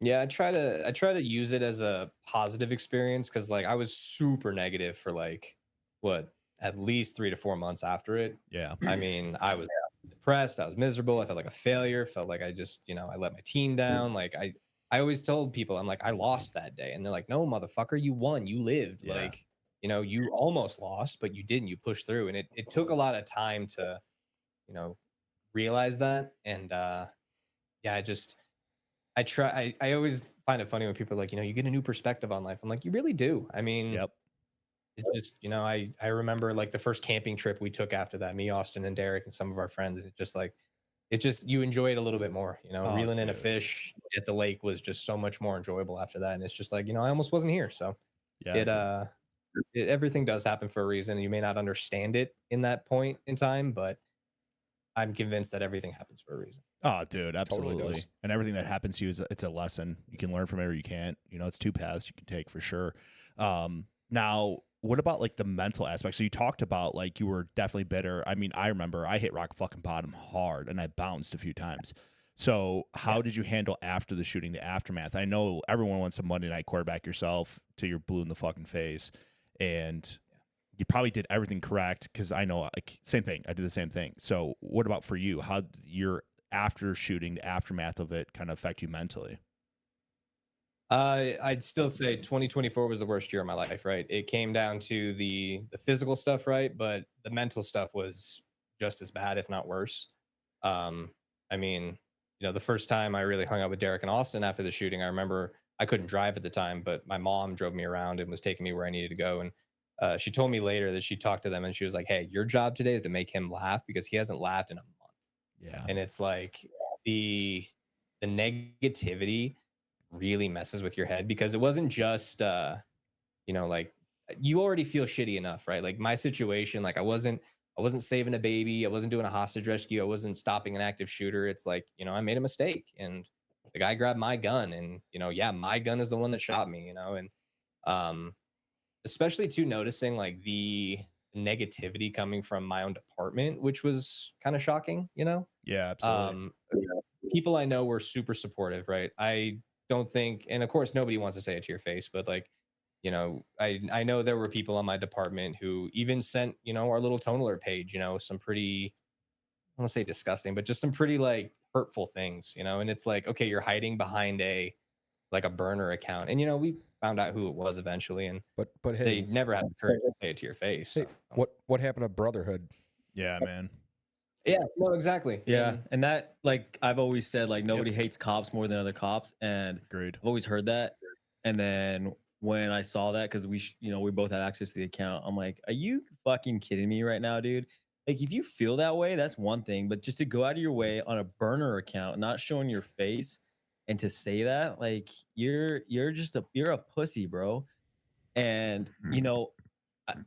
Yeah, I try to use it as a positive experience, because, like, I was super negative for, like, at least 3 to 4 months after it. Yeah. I mean, I was depressed, I was miserable, I felt like a failure, felt like I just, I let my team down. Like, I always told people, I'm like, I lost that day, and they're like, no, motherfucker, you won, you lived. Yeah. Like, you almost lost, but you didn't. You pushed through, and it took a lot of time to, realize that. And yeah, I always find it funny when people are like, you get a new perspective on life. I'm like, you really do. I mean, Yep. it's just, I remember, like, the first camping trip we took after that, me, Austin, and Derek, and some of our friends. And you enjoy it a little bit more. Oh, Reeling in a dude. fish at the lake was just so much more enjoyable after that. And it's just like, I almost wasn't here. So Yeah. everything does happen for a reason. You may not understand it in that point in time, but I'm convinced that everything happens for a reason. Oh, dude, Totally absolutely. does. And everything that happens to you it's a lesson. You can learn from it or you can't. It's two paths you can take for sure. Now, what about, like, the mental aspect? So you talked about, like, you were definitely bitter. I mean, I remember I hit rock fucking bottom hard and I bounced a few times. So how did you handle after the shooting, the aftermath? I know everyone wants a Monday night quarterback yourself till you're blue in the fucking face. And you probably did everything correct, because I know, like, same thing. I did the same thing. So what about for you? How did your after shooting, the aftermath of it, kind of affect you mentally? I'd still say 2024 was the worst year of my life, right? It came down to the physical stuff, right? But the mental stuff was just as bad, if not worse. I mean, the first time I really hung out with Derek and Austin after the shooting, I remember I couldn't drive at the time, but my mom drove me around and was taking me where I needed to go. And she told me later that she talked to them and she was like, "Hey, your job today is to make him laugh, because he hasn't laughed in a month." Yeah. And it's like the negativity really messes with your head, because it wasn't just like, you already feel shitty enough, right? Like, my situation, like, I wasn't saving a baby, I wasn't doing a hostage rescue, I wasn't stopping an active shooter. It's like, I made a mistake, and the guy grabbed my gun, and yeah, my gun is the one that shot me. And um especially too, noticing, like, the negativity coming from my own department, which was kind of shocking. Yeah, absolutely. People I know were super supportive, right? I don't think, and of course, nobody wants to say it to your face, but, like, I know there were people on my department who even sent, our little tone alert page, some pretty, I don't want to say disgusting, but just some pretty, like, hurtful things. And it's like, okay, you're hiding behind like a burner account, and we found out who it was eventually, and But they hey, never had the courage to say it to your face. hey, So. what happened to Brotherhood? Yeah, man. Yeah, no, exactly. Yeah, and that, like, I've always said, like, nobody hates cops more than other cops, and Agreed. I've always heard that. And then when I saw that, because we both had access to the account, I'm like, are you fucking kidding me right now, dude? Like, if you feel that way, that's one thing, but just to go out of your way on a burner account, not showing your face, and to say that, like, you're a pussy, bro. And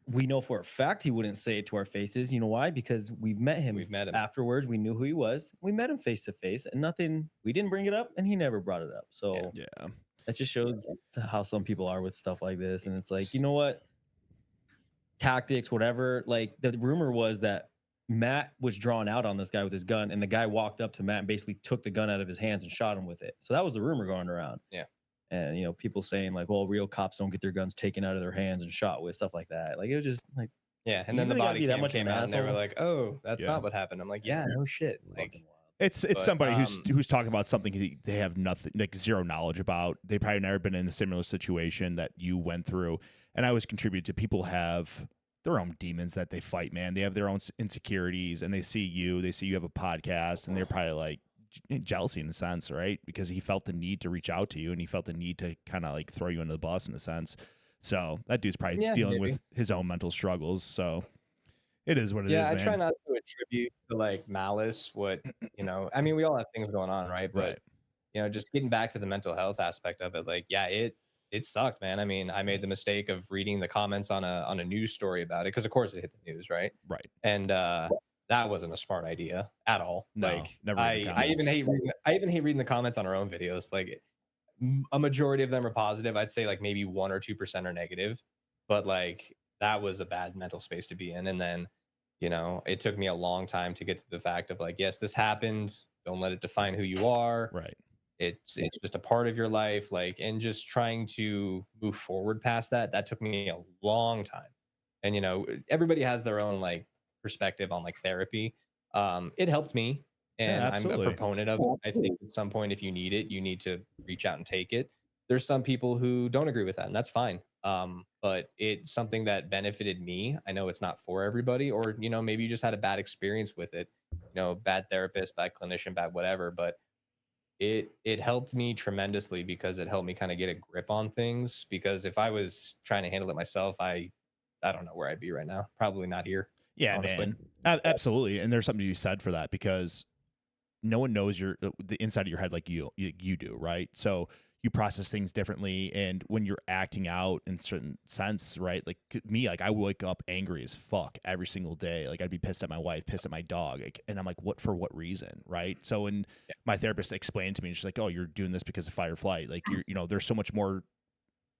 we know for a fact he wouldn't say it to our faces. You know why? Because we've met him. We've met him. Afterwards. We knew who he was. We met him face to face, and nothing. We didn't bring it up, and he never brought it up. So Yeah. that just shows how some people are with stuff like this. And it's like, you know what? Tactics, whatever. Like, the rumor was that Matt was drawn out on this guy with his gun, and the guy walked up to Matt and basically took the gun out of his hands and shot him with it. So that was the rumor going around. Yeah. And people saying, like, well, real cops don't get their guns taken out of their hands and shot with, stuff like that. Like, it was just like, Yeah, and You then the really gotta body be that cam much of came an out, and they were asshole? like, "Oh, that's Yeah. not what happened." I'm like, "Yeah, no shit." Like, Fucking wild. It's But, somebody who's talking about something they have nothing, like zero knowledge about. They probably never been in a similar situation that you went through. And I always contribute to people have their own demons that they fight, man. They have their own insecurities, and they see you have a podcast, and they're probably like jealousy in a sense, right? Because he felt the need to reach out to you, and he felt the need to kind of like throw you under the bus in a sense. So that dude's probably Yeah, dealing maybe. with his own mental struggles. So it is what it is, yeah, I man. try not to attribute to like malice what I mean, we all have things going on, right? Right. But just getting back to the mental health aspect of it, like, yeah, it sucked, man. I mean, I made the mistake of reading the comments on a news story about it because, of course, it hit the news, right? Right. And that wasn't a smart idea at all. No, Like, never read the I comments. even hate reading the comments on our own videos. Like, a majority of them are positive. I'd say like maybe 1 or 2% are negative, but like that was a bad mental space to be in. And then it took me a long time to get to the fact of like, yes, this happened. Don't let it define who you are. Right. It's just a part of your life, like, and just trying to move forward past that took me a long time. And everybody has their own like perspective on like therapy. It helped me, and I'm a absolutely. proponent of it. I think at some point, if you need it, you need to reach out and take it. There's some people who don't agree with that, and that's fine. But it's something that benefited me. I know it's not for everybody, or maybe you just had a bad experience with it, bad therapist, bad clinician, bad whatever. But it helped me tremendously because it helped me kind of get a grip on things. Because if I was trying to handle it myself, I don't know where I'd be right now. Probably not here. Yeah, honestly. man. Absolutely. And there's something to be said for that because no one knows the inside of your head like you do, right? So you process things differently, and when you're acting out in certain sense, right? Like me, like I wake up angry as fuck every single day. Like I'd be pissed at my wife, pissed at my dog, like, and I'm like, for what reason, right? So when my therapist explained to me, she's like, "Oh, you're doing this because of fight or flight. Like there's so much more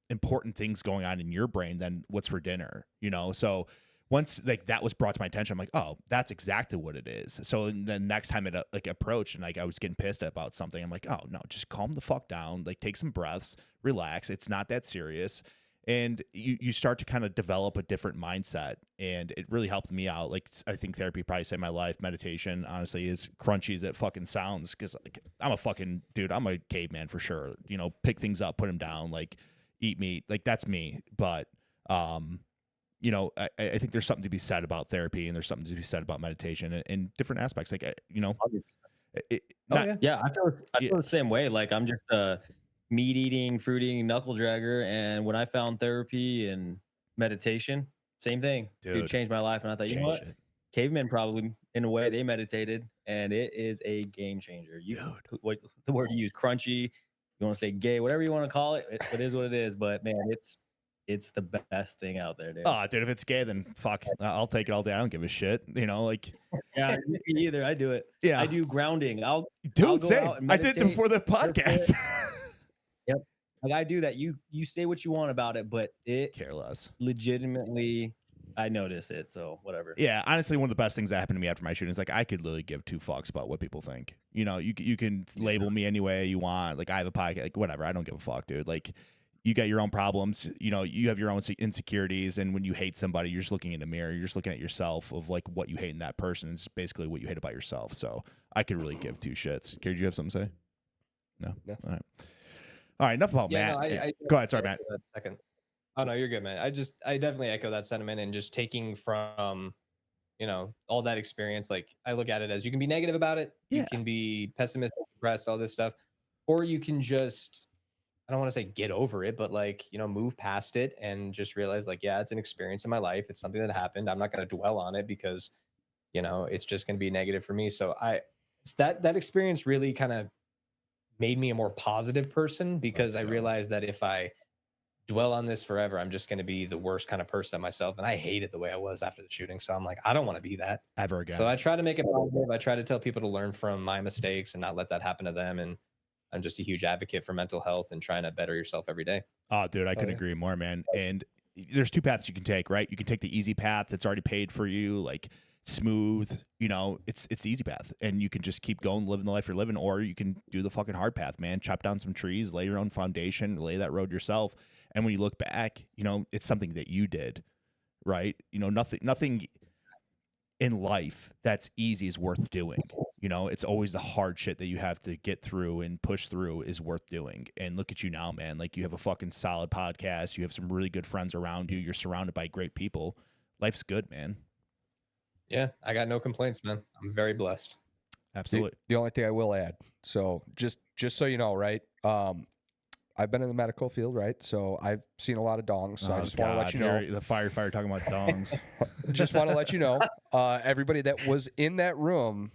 important things going on in your brain than what's for dinner, So once like that was brought to my attention, I'm like, oh, that's exactly what it is. So the next time it like approached and like I was getting pissed about something, I'm like, oh no, just calm the fuck down, like take some breaths, relax. It's not that serious. And you start to kind of develop a different mindset, and it really helped me out. Like I think therapy probably saved my life. Meditation, honestly, as crunchy as it fucking sounds, because like, I'm a fucking dude. I'm a caveman for sure. Pick things up, put them down, like eat meat, like that's me. But I think there's something to be said about therapy, and there's something to be said about meditation and different aspects. Like, Yeah, I feel the same way. Like I'm just a meat eating, fruit eating knuckle dragger, and when I found therapy and meditation, same thing. Dude, changed my life, and I thought, you know what? Cavemen probably, in a way, they meditated, and it is a game changer. What the word you use, crunchy, you want to say gay, whatever you want to call it, it is what it is. But man, it's the best thing out there, dude. Oh, dude, if it's gay, then fuck, I'll take it all day. I don't give a shit. Like. Yeah, me either. I do it. Yeah, I do grounding. I'll dude, go same. out and I did it before the podcast. Yep. Like I do that. You say what you want about it, but it care less. Legitimately, I notice it. So whatever. Yeah, honestly, one of the best things that happened to me after my shooting is like I could literally give two fucks about what people think. You can label me any way you want. Like I have a podcast, like whatever. I don't give a fuck, dude. Like you got your own problems. You have your own insecurities, and when you hate somebody, you're just looking in the mirror. You're just looking at yourself of like what you hate in that person. It's basically what you hate about yourself. So I could really give two shits. Did you have something to say? No. All right. Enough about Matt. I Go ahead. Sorry, Matt. That second. Oh no, you're good, man. I definitely echo that sentiment, and just taking from all that experience. Like I look at it as you can be negative about it. Yeah. You can be pessimistic, depressed, all this stuff, or you can just, I don't want to say get over it, but like, move past it and just realize like, yeah, it's an experience in my life. It's something that happened. I'm not going to dwell on it because, it's just going to be negative for me. So that experience really kind of made me a more positive person, because I realized that if I dwell on this forever, I'm just going to be the worst kind of person of myself. And I hated the way I was after the shooting. So I'm like, I don't want to be that ever again. So I try to make it positive. I try to tell people to learn from my mistakes and not let that happen to them. And I'm just a huge advocate for mental health and trying to better yourself every day. Oh, dude, I couldn't agree more, man. And there's two paths you can take, right? You can take the easy path that's already paid for you, like smooth, it's the easy path, and you can just keep going, living the life you're living, or you can do the fucking hard path, man. Chop down some trees, lay your own foundation, lay that road yourself. And when you look back, it's something that you did, right? You know, nothing in life that's easy is worth doing. You know, it's always the hard shit that you have to get through and push through is worth doing. And look at you now, man. Like, you have a fucking solid podcast. You have some really good friends around you. You're surrounded by great people. Life's good, man. Yeah, I got no complaints, man. I'm very blessed. Absolutely. The only thing I will add, so just so you know, right? I've been in the medical field, right? So I've seen a lot of dongs. So I just want to let you know. The firefighter talking about dongs. Just want to let you know, everybody that was in that room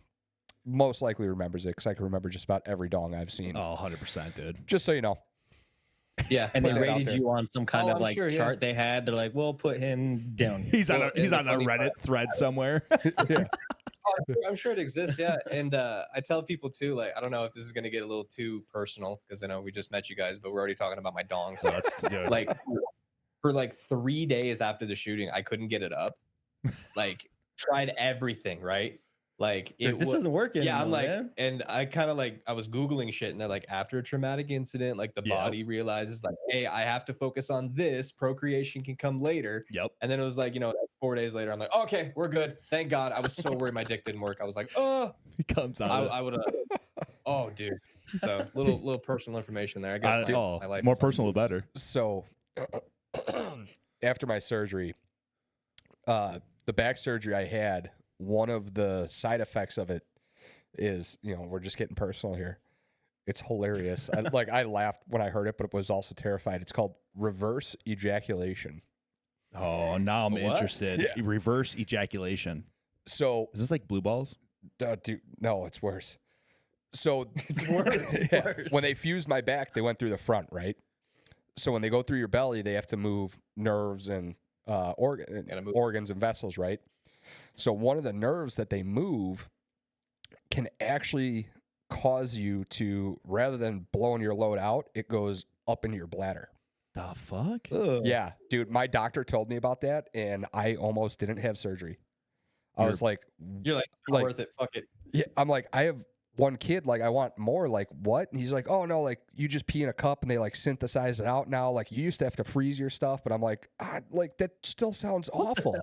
most likely remembers it, because I can remember just about every dong I've seen. Oh, 100%, dude. Just so you know. Yeah, And they Put that out rated there. you on some kind Oh, of I'm like sure, yeah. chart they had. They're like, "We'll put him down." He's on Well, a, he's and on the a funny Reddit part- thread somewhere. Yeah. I'm sure it exists, yeah. And I tell people too, like, I don't know if this is gonna get a little too personal because I know we just met you guys, but we're already talking about my dong. So like for like 3 days after the shooting, I couldn't get it up. Like, tried everything, right? Like, This doesn't work anymore. yeah, I'm like, man. and I kind of like, I was Googling shit, and they're like, after a traumatic incident, like the Yeah. body realizes, like, hey, I have to focus on this. Procreation can come later. Yep. And then it was like, 4 days later, I'm like, okay, we're good. Thank God. I was so worried my dick didn't work. I was like, oh, He comes out. I would have. Oh, dude. So little personal information there. I guess my life more is personal, the better. So after my surgery, the back surgery I had, one of the side effects of it is, we're just getting personal here. It's hilarious. I laughed when I heard it, but it was also terrified. It's called reverse ejaculation. Oh, now I'm What? interested. Yeah. Reverse ejaculation. So, Is this like blue balls? dude, no, it's worse. So It's worse. yeah, when they fused my back, they went through the front, right? So when they go through your belly, they have to move nerves and organs and vessels, right? So one of the nerves that they move can actually cause you to, rather than blowing your load out, it goes up into your bladder. The fuck? Yeah, dude, my doctor told me about that, and I almost didn't have surgery. I was like, You're like, it's not worth it. Fuck it. yeah, I'm like, I have one kid, like, I want more. Like, what? And he's like, oh no, like, you just pee in a cup and they like synthesize it out now. Like, you used to have to freeze your stuff, but I'm like, like, that still sounds awful.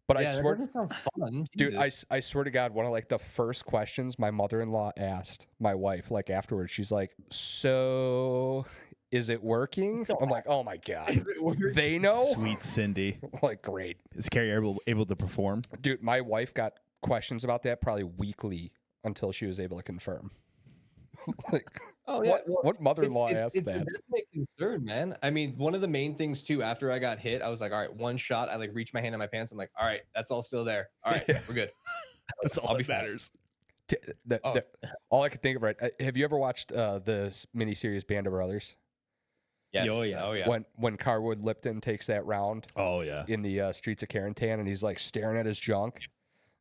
But Yeah, I that swear, doesn't sound fun. dude, Jesus. I swear to God, one of like the first questions my mother-in-law asked my wife, like afterwards, she's like, so is it working? I'm like, oh my God. Is it working? They know? Sweet Cindy. Like, great. Is Carrie able to perform? Dude, my wife got questions about that probably weekly until she was able to confirm. Like, Oh yeah. what mother-in-law asked it's that? a legitimate concern, man. I mean, one of the main things too, after I got hit, I was like, all right, one shot. I like reached my hand in my pants. I'm like, all right, that's all still there. All right, Yeah. we're good. That's all I'll that be fine. matters. Oh. All I could think of, right? Have you ever watched the miniseries Band of Brothers? Yes. Oh, yeah. Oh yeah. When Carwood Lipton takes that round Oh, yeah. in the streets of Carentan, and he's like staring at his junk.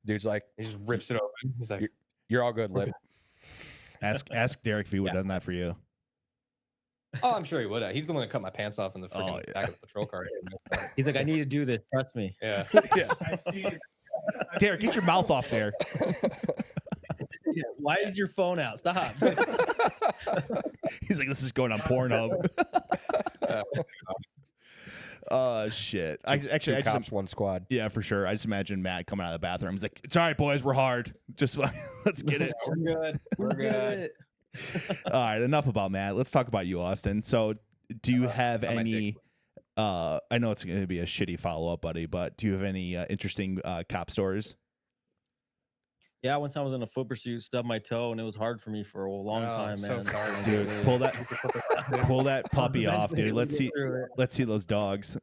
Dude's like, He just rips it open. He's like, "You're all good, Lip." Ask Derek if he would have done that for you. oh, I'm sure he would have. He's the one that cut my pants off in the freaking yeah. back of the patrol car. He's like, I need to do this. Trust me. Yeah. Derek, get your mouth off there. Why is your phone out? Stop. He's like, this is going on Pornhub. Shit. Two Actually, cops, one squad. yeah, for sure. I just imagine Matt coming out of the bathroom. He's like, it's all right, boys. We're hard. Just let's get it. We're good. We're good. All right. Enough about Matt. Let's talk about you, Austin. So do you have on my any, I know it's going to be a shitty follow-up, buddy, but do you have any interesting cop stories? Yeah, one time I was in a foot pursuit, stubbed my toe, and it was hard for me for a long Oh, time, I'm man. so sorry, Dude, pull that puppy off, dude. Eventually, Let's see those dogs.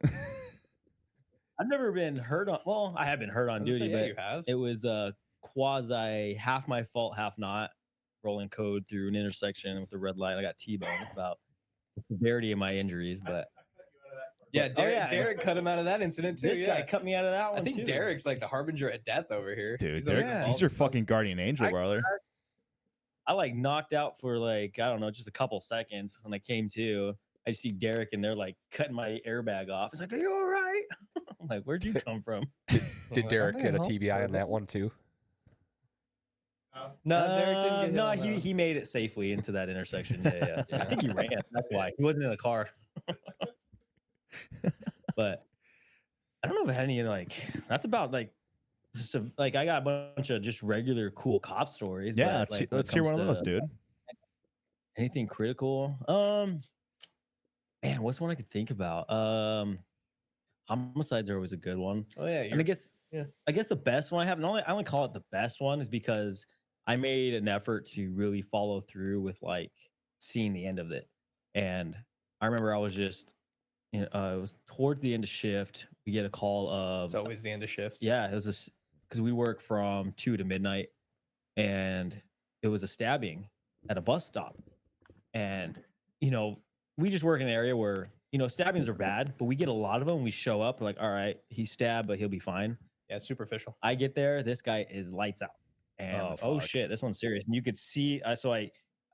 I've never been hurt on. Well, I have been hurt on I was duty, gonna say, but yeah, you have. it was quasi half my fault, half not. Rolling code through an intersection with the red light. I got T-boned. It's about the severity of my injuries, but Yeah, Oh, Derek, yeah. Derek cut him out of that incident too. this yeah. guy cut me out of that one. I think too. Derek's like the harbinger of death over here. Dude, He's Derek, always he's your involved. fucking guardian angel, brother. I like knocked out for like, I don't know, just a couple seconds. When I came to, I see Derek and they're like cutting my airbag off. It's like, are you all right? I'm like, where'd you come from? Did like, Derek I'm get a gonna help TBI on that one too? No, Derek didn't get no, hit on that. he made it safely into that intersection. Yeah. I think he ran. That's why he wasn't in a car. But I don't know if I had any like. That's about like. Like I got a bunch of just regular cool cop stories. Yeah, but, like, when it let's hear comes one of those, to dude. anything critical. Man, what's one I could think about? Homicides are always a good one. Oh yeah, And I guess the best one I have, and I only call it the best one is because I made an effort to really follow through with like seeing the end of it. And I remember I was just, it was towards the end of shift. We get a call it's of, always the end of shift. yeah, it was this because we work from 2 to midnight, and it was a stabbing at a bus stop. And, you know, we just work in an area where, stabbings are bad, but we get a lot of them. We show up, we're like, all right, he's stabbed, but he'll be fine. Yeah, superficial. I get there, this guy is lights out. And Oh, oh fuck. shit, this one's serious. And you could see, I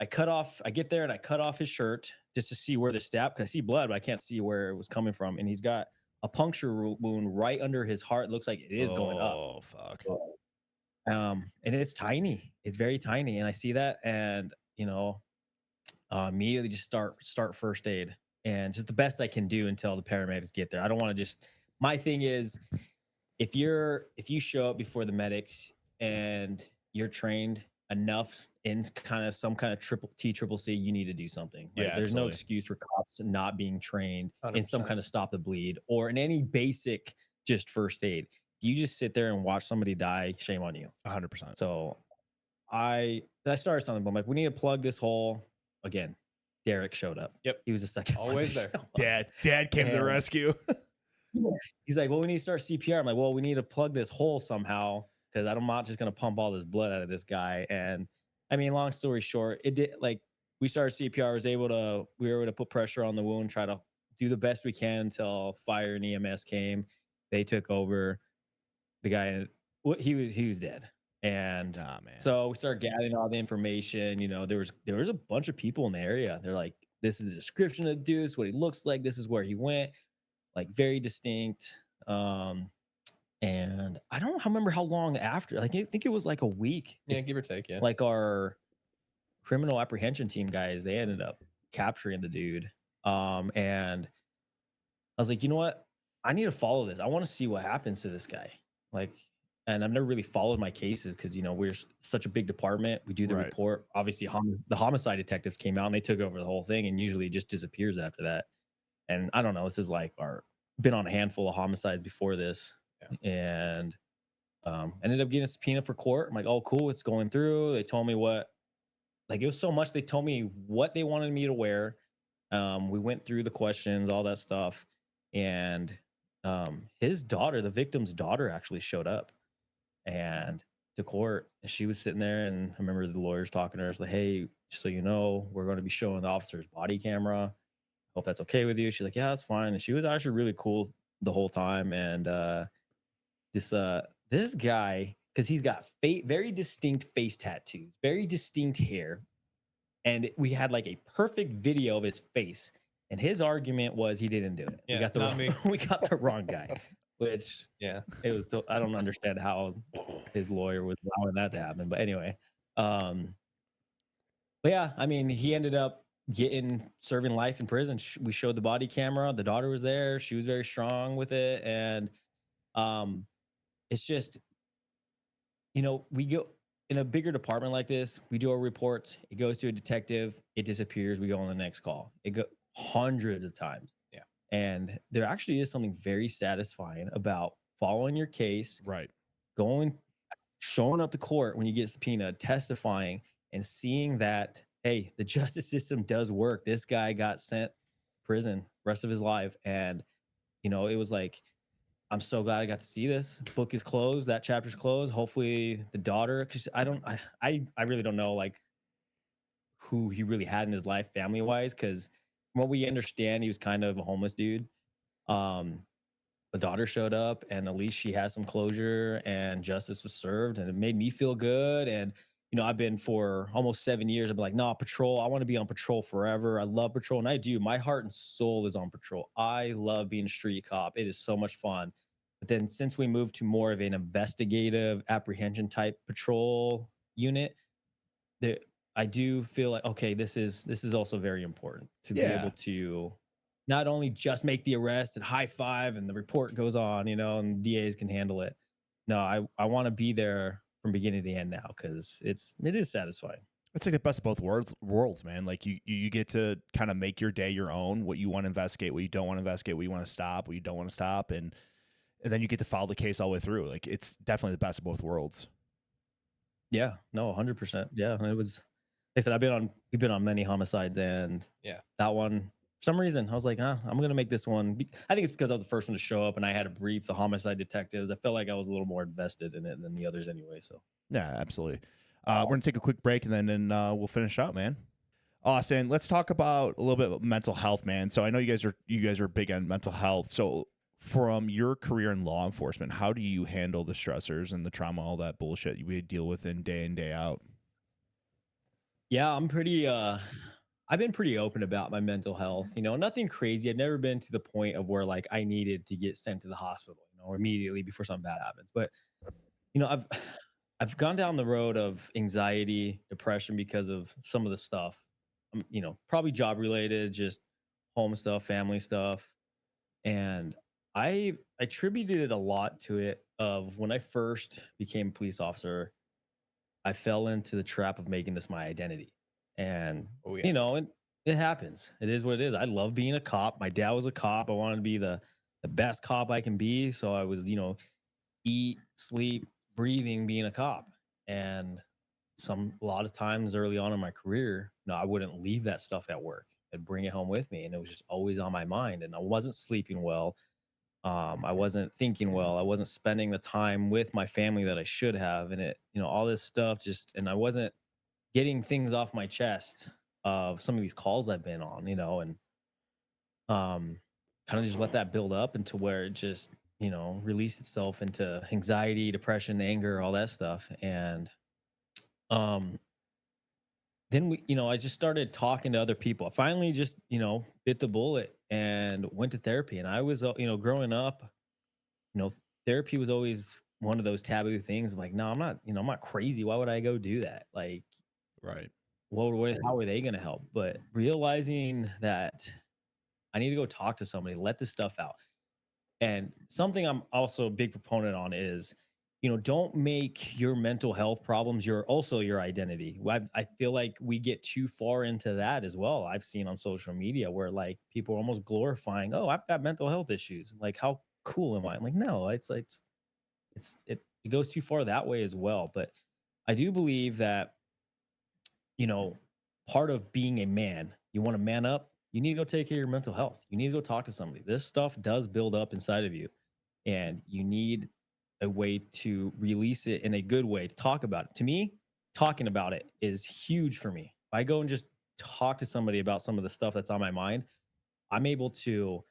cut off, I get there and I cut off his shirt just to see where the stab, because I see blood, but I can't see where it was coming from. And he's got a puncture wound right under his heart. It looks like it is going up. Oh, fuck. And it's tiny. It's very tiny. And I see that, and immediately just start first aid, and just the best I can do until the paramedics get there. I don't want to just. My thing is, if you show up before the medics and you're trained enough in kind of some kind of triple C, you need to do something. Like, Yeah, there's no absolutely. excuse for cops not being trained in some 100%. kind of stop the bleed or in any basic just first aid. You just sit there and watch somebody die, shame on you. 100%. So I started something, but I'm like, we need to plug this hole again. Derek showed up. Yep. He was the second one to Always there. show up. Dad came to the And- rescue. He's like, well, we need to start CPR. I'm like, well, we need to plug this hole somehow, because I'm not just gonna pump all this blood out of this guy. And I mean, long story short, it did, like, we started CPR. We were able to put pressure on the wound, try to do the best we can until fire and EMS came. They took over. The guy, he was dead. And Nah, man. so we started gathering all the information. There was a bunch of people in the area. They're like, this is the description of the dude, this is what he looks like, this is where he went, like very distinct. And I don't remember how long after. Like, I think it was like a week. Yeah, give or take. Yeah. Like, our criminal apprehension team guys, they ended up capturing the dude. And I was like, you know what? I need to follow this. I want to see what happens to this guy. Like, and I've never really followed my cases because, we're such a big department. We do the Right. report. Obviously, the homicide detectives came out and they took over the whole thing, and usually it just disappears after that. And I don't know. This is like been on a handful of homicides before this. Yeah. And ended up getting a subpoena for court. I'm like, oh, cool. It's going through. They told me it was so much. They told me what they wanted me to wear. We went through the questions, all that stuff. And his daughter, the victim's daughter, actually showed up and to court. And she was sitting there, and I remember the lawyers talking to her. It's like, hey, just so you know, we're going to be showing the officer's body camera. Hope that's okay with you. She's like, yeah, that's fine. And she was actually really cool the whole time. And this guy, because he's got very distinct face tattoos, very distinct hair, and we had like a perfect video of his face. And his argument was he didn't do it. Yeah, we got it's not me. we got the wrong guy, which Yeah. it was. I don't understand how his lawyer was allowing that to happen. But anyway, but yeah, I mean, he ended up serving life in prison. We showed the body camera. The daughter was there. She was very strong with it, and it's just, we go in a bigger department like this. We do our reports. It goes to a detective. It disappears. We go on the next call. It go hundreds of times. Yeah. And there actually is something very satisfying about following your case, Right. showing up to court when you get subpoenaed, testifying, and seeing that, hey, the justice system does work. This guy got sent to prison rest of his life. And, it was like, I'm so glad I got to see this. Book is closed. That chapter's closed. Hopefully the daughter, because I really don't know like who he really had in his life family wise. Because from what we understand, he was kind of a homeless dude. The daughter showed up, and at least she has some closure and justice was served, and it made me feel good. And I've been for almost 7 years. I've been like, nah, patrol. I want to be on patrol forever. I love patrol, and I do. My heart and soul is on patrol. I love being a street cop. It is so much fun. But then since we moved to more of an investigative apprehension type patrol unit, I do feel like, okay, this is also very important to be Yeah. able to, not only just make the arrest and high five and the report goes on, and DAs can handle it. No, I want to be there from beginning to end now because it is satisfying. It's like the best of both worlds, man. Like you get to kind of make your day your own, what you want to investigate, what you don't want to investigate, what you want to stop, what you don't want to stop, and then you get to follow the case all the way through. Like it's definitely the best of both worlds. Yeah, no, 100%. Yeah, it was. Like I said, we've been on many homicides, and that one, for some reason, I was like, I'm gonna make this one. I think it's because I was the first one to show up, and I had to brief the homicide detectives. I felt like I was a little more invested in it than the others, anyway. So Yeah, absolutely. We're gonna take a quick break and then we'll finish up, man. Austin, let's talk about a little bit about mental health, man. So I know you guys are big on mental health. So from your career in law enforcement, how do you handle the stressors and the trauma, all that bullshit we deal with in day out? yeah, I've been pretty open about my mental health. Nothing crazy. I've never been to the point of where like I needed to get sent to the hospital, immediately before something bad happens. But I've I've gone down the road of anxiety, depression because of some of the stuff. Probably job related, just home stuff, family stuff. And I attributed it a lot to it of when I first became a police officer, I fell into the trap of making this my identity. And Oh yeah. it happens. It is what it is. I love being a cop. My dad was a cop. I wanted to be the best cop I can be. So I was, eat, sleep, breathing, being a cop. And a lot of times early on in my career, I wouldn't leave that stuff at work. I'd bring it home with me, and it was just always on my mind. And I wasn't sleeping well. I wasn't thinking well. I wasn't spending the time with my family that I should have. And all this stuff and I wasn't getting things off my chest of some of these calls I've been on, and kind of just let that build up into where it just, released itself into anxiety, depression, anger, all that stuff. And um then I just started talking to other people. I finally just, bit the bullet and went to therapy. And I was, growing up, you know, therapy was always one of those taboo things. I'm like, no, I'm not crazy. Why would I go do that? Like, Right. how are they going to help? But realizing that I need to go talk to somebody, let this stuff out. And something I'm also a big proponent on is, don't make your mental health problems your identity. I feel like we get too far into that as well. I've seen on social media where like people are almost glorifying, oh, I've got mental health issues. Like, how cool am I? I'm like, no, it's like it goes too far that way as well. But I do believe that, you know, part of being a man, you want to man up, you need to go take care of your mental health. You need to go talk to somebody. This stuff does build up inside of you, and you need a way to release it in a good way, to talk about it. To me, talking about it is huge for me. If I go and just talk to somebody about some of the stuff that's on my mind, I'm able to,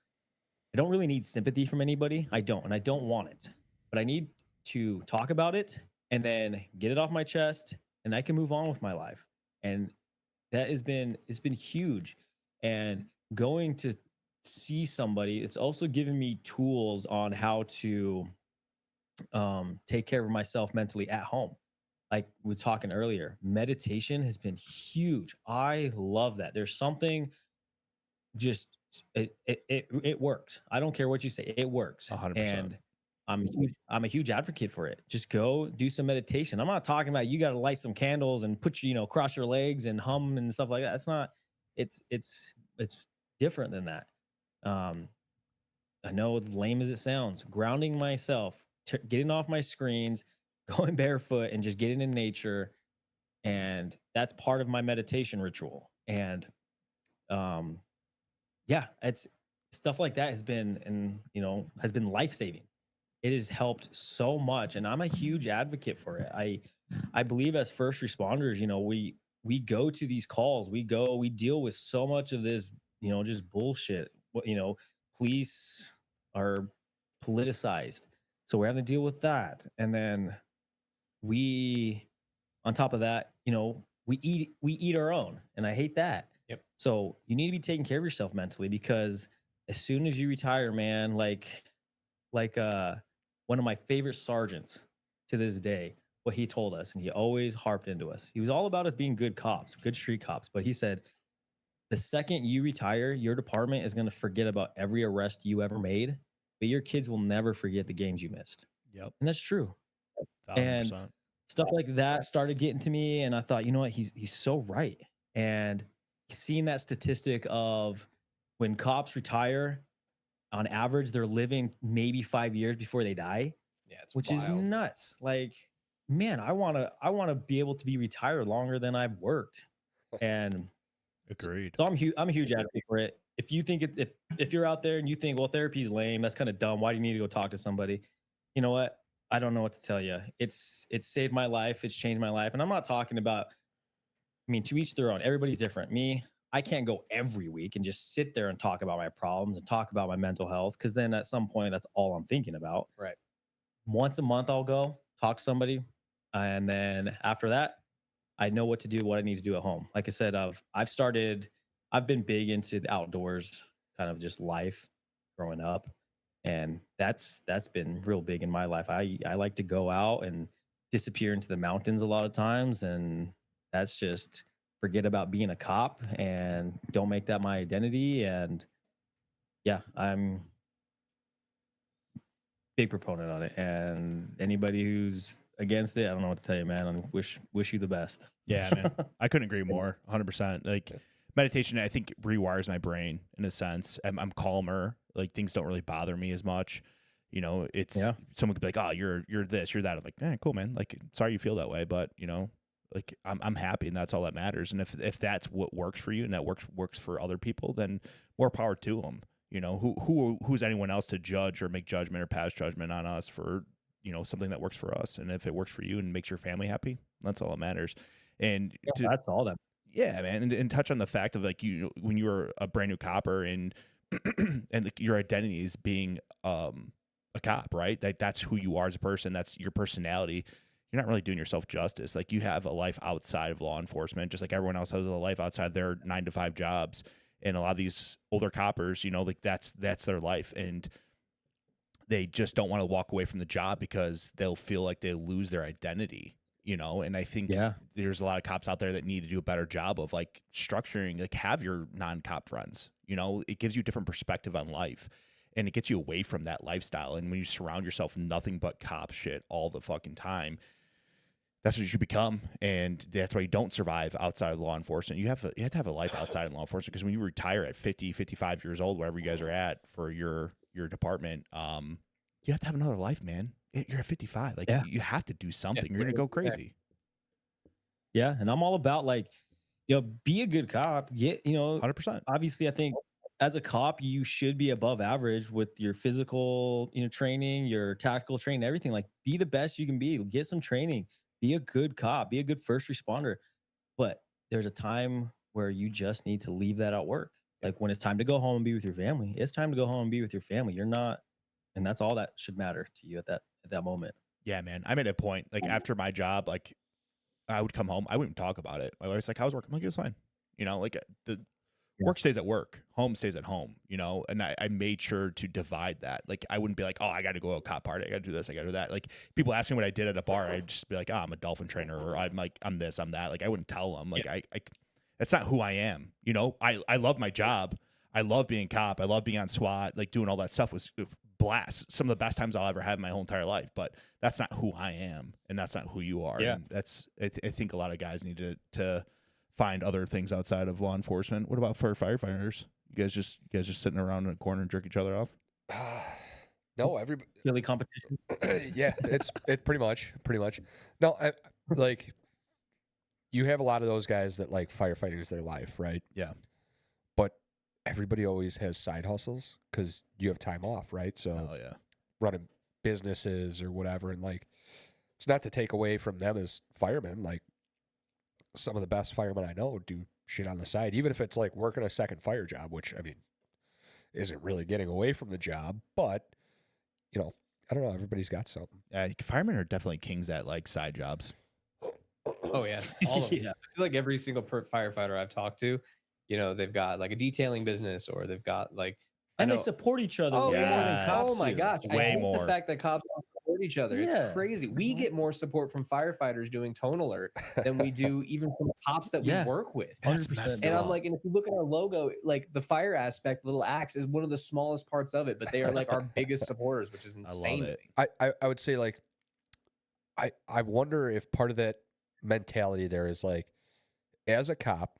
I don't really need sympathy from anybody. I don't, and I don't want it, but I need to talk about it and then get it off my chest, and I can move on with my life. And it's been huge. And going to see somebody, it's also given me tools on how to take care of myself mentally at home. Like we were talking earlier, meditation has been huge. I love that. There's something just it works. I don't care what you say, it works. 100%. And I'm a huge advocate for it. Just go do some meditation. I'm not talking about you got to light some candles and put cross your legs and hum and stuff like that. It's not. It's different than that. Um, I know, as lame as it sounds, grounding myself, getting off my screens, going barefoot, and just getting in nature, and that's part of my meditation ritual. And um, yeah, it's stuff like that has been life saving. It has helped so much, and I'm a huge advocate for it. I believe as first responders, we go to these calls, we deal with so much of this, just bullshit. Police are politicized, so we're having to deal with that, and then we, on top of that, we eat our own, and I hate that. Yep. So you need to be taking care of yourself mentally, because as soon as you retire, man, like one of my favorite sergeants to this day, what he told us, and he always harped into us. He was all about us being good cops, good street cops, but he said, the second you retire, your department is going to forget about every arrest you ever made, but your kids will never forget the games you missed. Yep. And that's true. 1000%. And stuff like that started getting to me, and I thought, you know what, he's so right. And seeing that statistic of when cops retire, on average, they're living maybe 5 years before they die, Yeah, it's which wild. is nuts. Like, man, I wanna be able to be retired longer than I've worked. And Agreed. so I'm a huge advocate for it. If you think if you're out there and you think, well, therapy's lame, that's kind of dumb. Why do you need to go talk to somebody? You know what? I don't know what to tell you. It's saved my life. It's changed my life. And I'm not talking about, I mean, to each their own. Everybody's different. Me, I can't go every week and just sit there and talk about my problems and talk about my mental health, because then at some point that's all I'm thinking about. Right. Once a month I'll go talk to somebody, and then after that I know what to do, what I need to do at home. Like I said, I've been big into the outdoors, kind of just life growing up, and that's been real big in my life. I like to go out and disappear into the mountains a lot of times, and that's just forget about being a cop and don't make that my identity. And yeah, I'm big proponent on it, and anybody who's against it, I don't know what to tell you, man. I wish you the best. Yeah, man. I couldn't agree more. 100%. Like meditation, I think rewires my brain in a sense. I'm calmer. Like things don't really bother me as much. You know, it's someone could be like, "Oh, you're this, you're that." I'm like, cool, man. Like, sorry you feel that way, but you know, like I'm happy, and that's all that matters. And if that's what works for you, and that works for other people, then more power to them. You know, who's anyone else to judge or make judgment or pass judgment on us for, you know, something that works for us. And if it works for you and makes your family happy, that's all that matters. And That's all that. yeah, man, and touch on the fact of like, you when you were a brand new copper and and like your identity is being a cop, right? Like that's who you are as a person. That's your personality. You're not really doing yourself justice. Like you have a life outside of law enforcement, just like everyone else has a life outside their 9-to-5 jobs. And a lot of these older coppers, you know, like that's their life, and they just don't want to walk away from the job because they'll feel like they lose their identity, you know? And I think there's a lot of cops out there that need to do a better job of like structuring, like have your non-cop friends, you know, it gives you a different perspective on life, and it gets you away from that lifestyle. And when you surround yourself with nothing but cop shit all the fucking time, that's what you become. And that's why you don't survive outside of law enforcement. You have to have a life outside of law enforcement, because when you retire at 50, 55 years old, wherever you guys are at for your department, you have to have another life, man. You're at 55. Like you have to do something. You're going to go crazy. Yeah. And I'm all about like, you know, be a good cop. Get, you know, 100%. obviously I think as a cop, you should be above average with your physical, you know, training, your tactical training, everything. Like be the best you can be, get some training, be a good cop, be a good first responder. But there's a time where you just need to leave that at work. Like when it's time to go home and be with your family, it's time to go home and be with your family. You're not, and that's all that should matter to you at that moment. Yeah, man. I'm at a point, like after my job, like I would come home, I wouldn't talk about it. My wife's like, "How's work?" I'm like, "It was fine." You know, like the work stays at work, home stays at home, you know? And I made sure to divide that. Like I wouldn't be like, "Oh, I got to go to a cop party. I got to do this. I got to do that." Like people ask me what I did at a bar, I'd just be like, "Oh, I'm a dolphin trainer," or I'm this, I'm that. Like I wouldn't tell them. Like I that's not who I am. You know, I love my job. I love being a cop. I love being on SWAT. Like doing all that stuff was blast. Some of the best times I'll ever have in my whole entire life. But that's not who I am, and that's not who you are. Yeah. And that's I think a lot of guys need to find other things outside of law enforcement. What about for firefighters? You guys just sitting around in a corner and jerk each other off? No, everybody. Really competition. Yeah, it's pretty much. No, like you have a lot of those guys that like firefighting is their life, right? Yeah. But everybody always has side hustles because you have time off, right? So Oh yeah. running businesses or whatever, and like it's not to take away from them as firemen. Like some of the best firemen I know do shit on the side, even if it's like working a second fire job, which I mean isn't really getting away from the job, but you know, I don't know, everybody's got something. Firemen are definitely kings at like side jobs. Oh yeah, all of them. I feel like every single firefighter I've talked to, you know, they've got like a detailing business, or they've got like, And they support each other way more than Yes. cops Oh my do. gosh, Way I hate more. the fact that cops don't support support each other. Yeah. It's crazy. We get more support from firefighters doing tone alert than we do even from cops that we Yeah. work with. That's 100%. messed And I'm up. like, and if you look at our logo, like the fire aspect, little axe is one of the smallest parts of it, but they are like our biggest supporters, which is I love insane to it. me. I would say like I wonder if part of that mentality there is like, as a cop,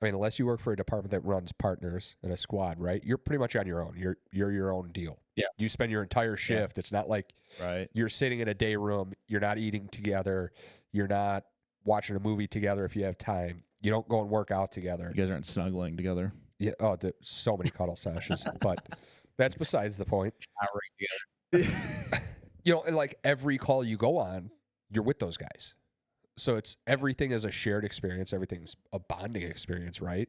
I mean, unless you work for a department that runs partners in a squad, right? You're pretty much on your own. You're your own deal. Yeah. You spend your entire shift. It's not like Right. you're sitting in a day room. You're not eating together. You're not watching a movie together if you have time. You don't go and work out together. You guys aren't snuggling together. Yeah. Oh, so many cuddle sessions, but that's besides the point. Showering together. You know, and like every call you go on, you're with those guys. So it's everything is a shared experience. Everything's a bonding experience, right?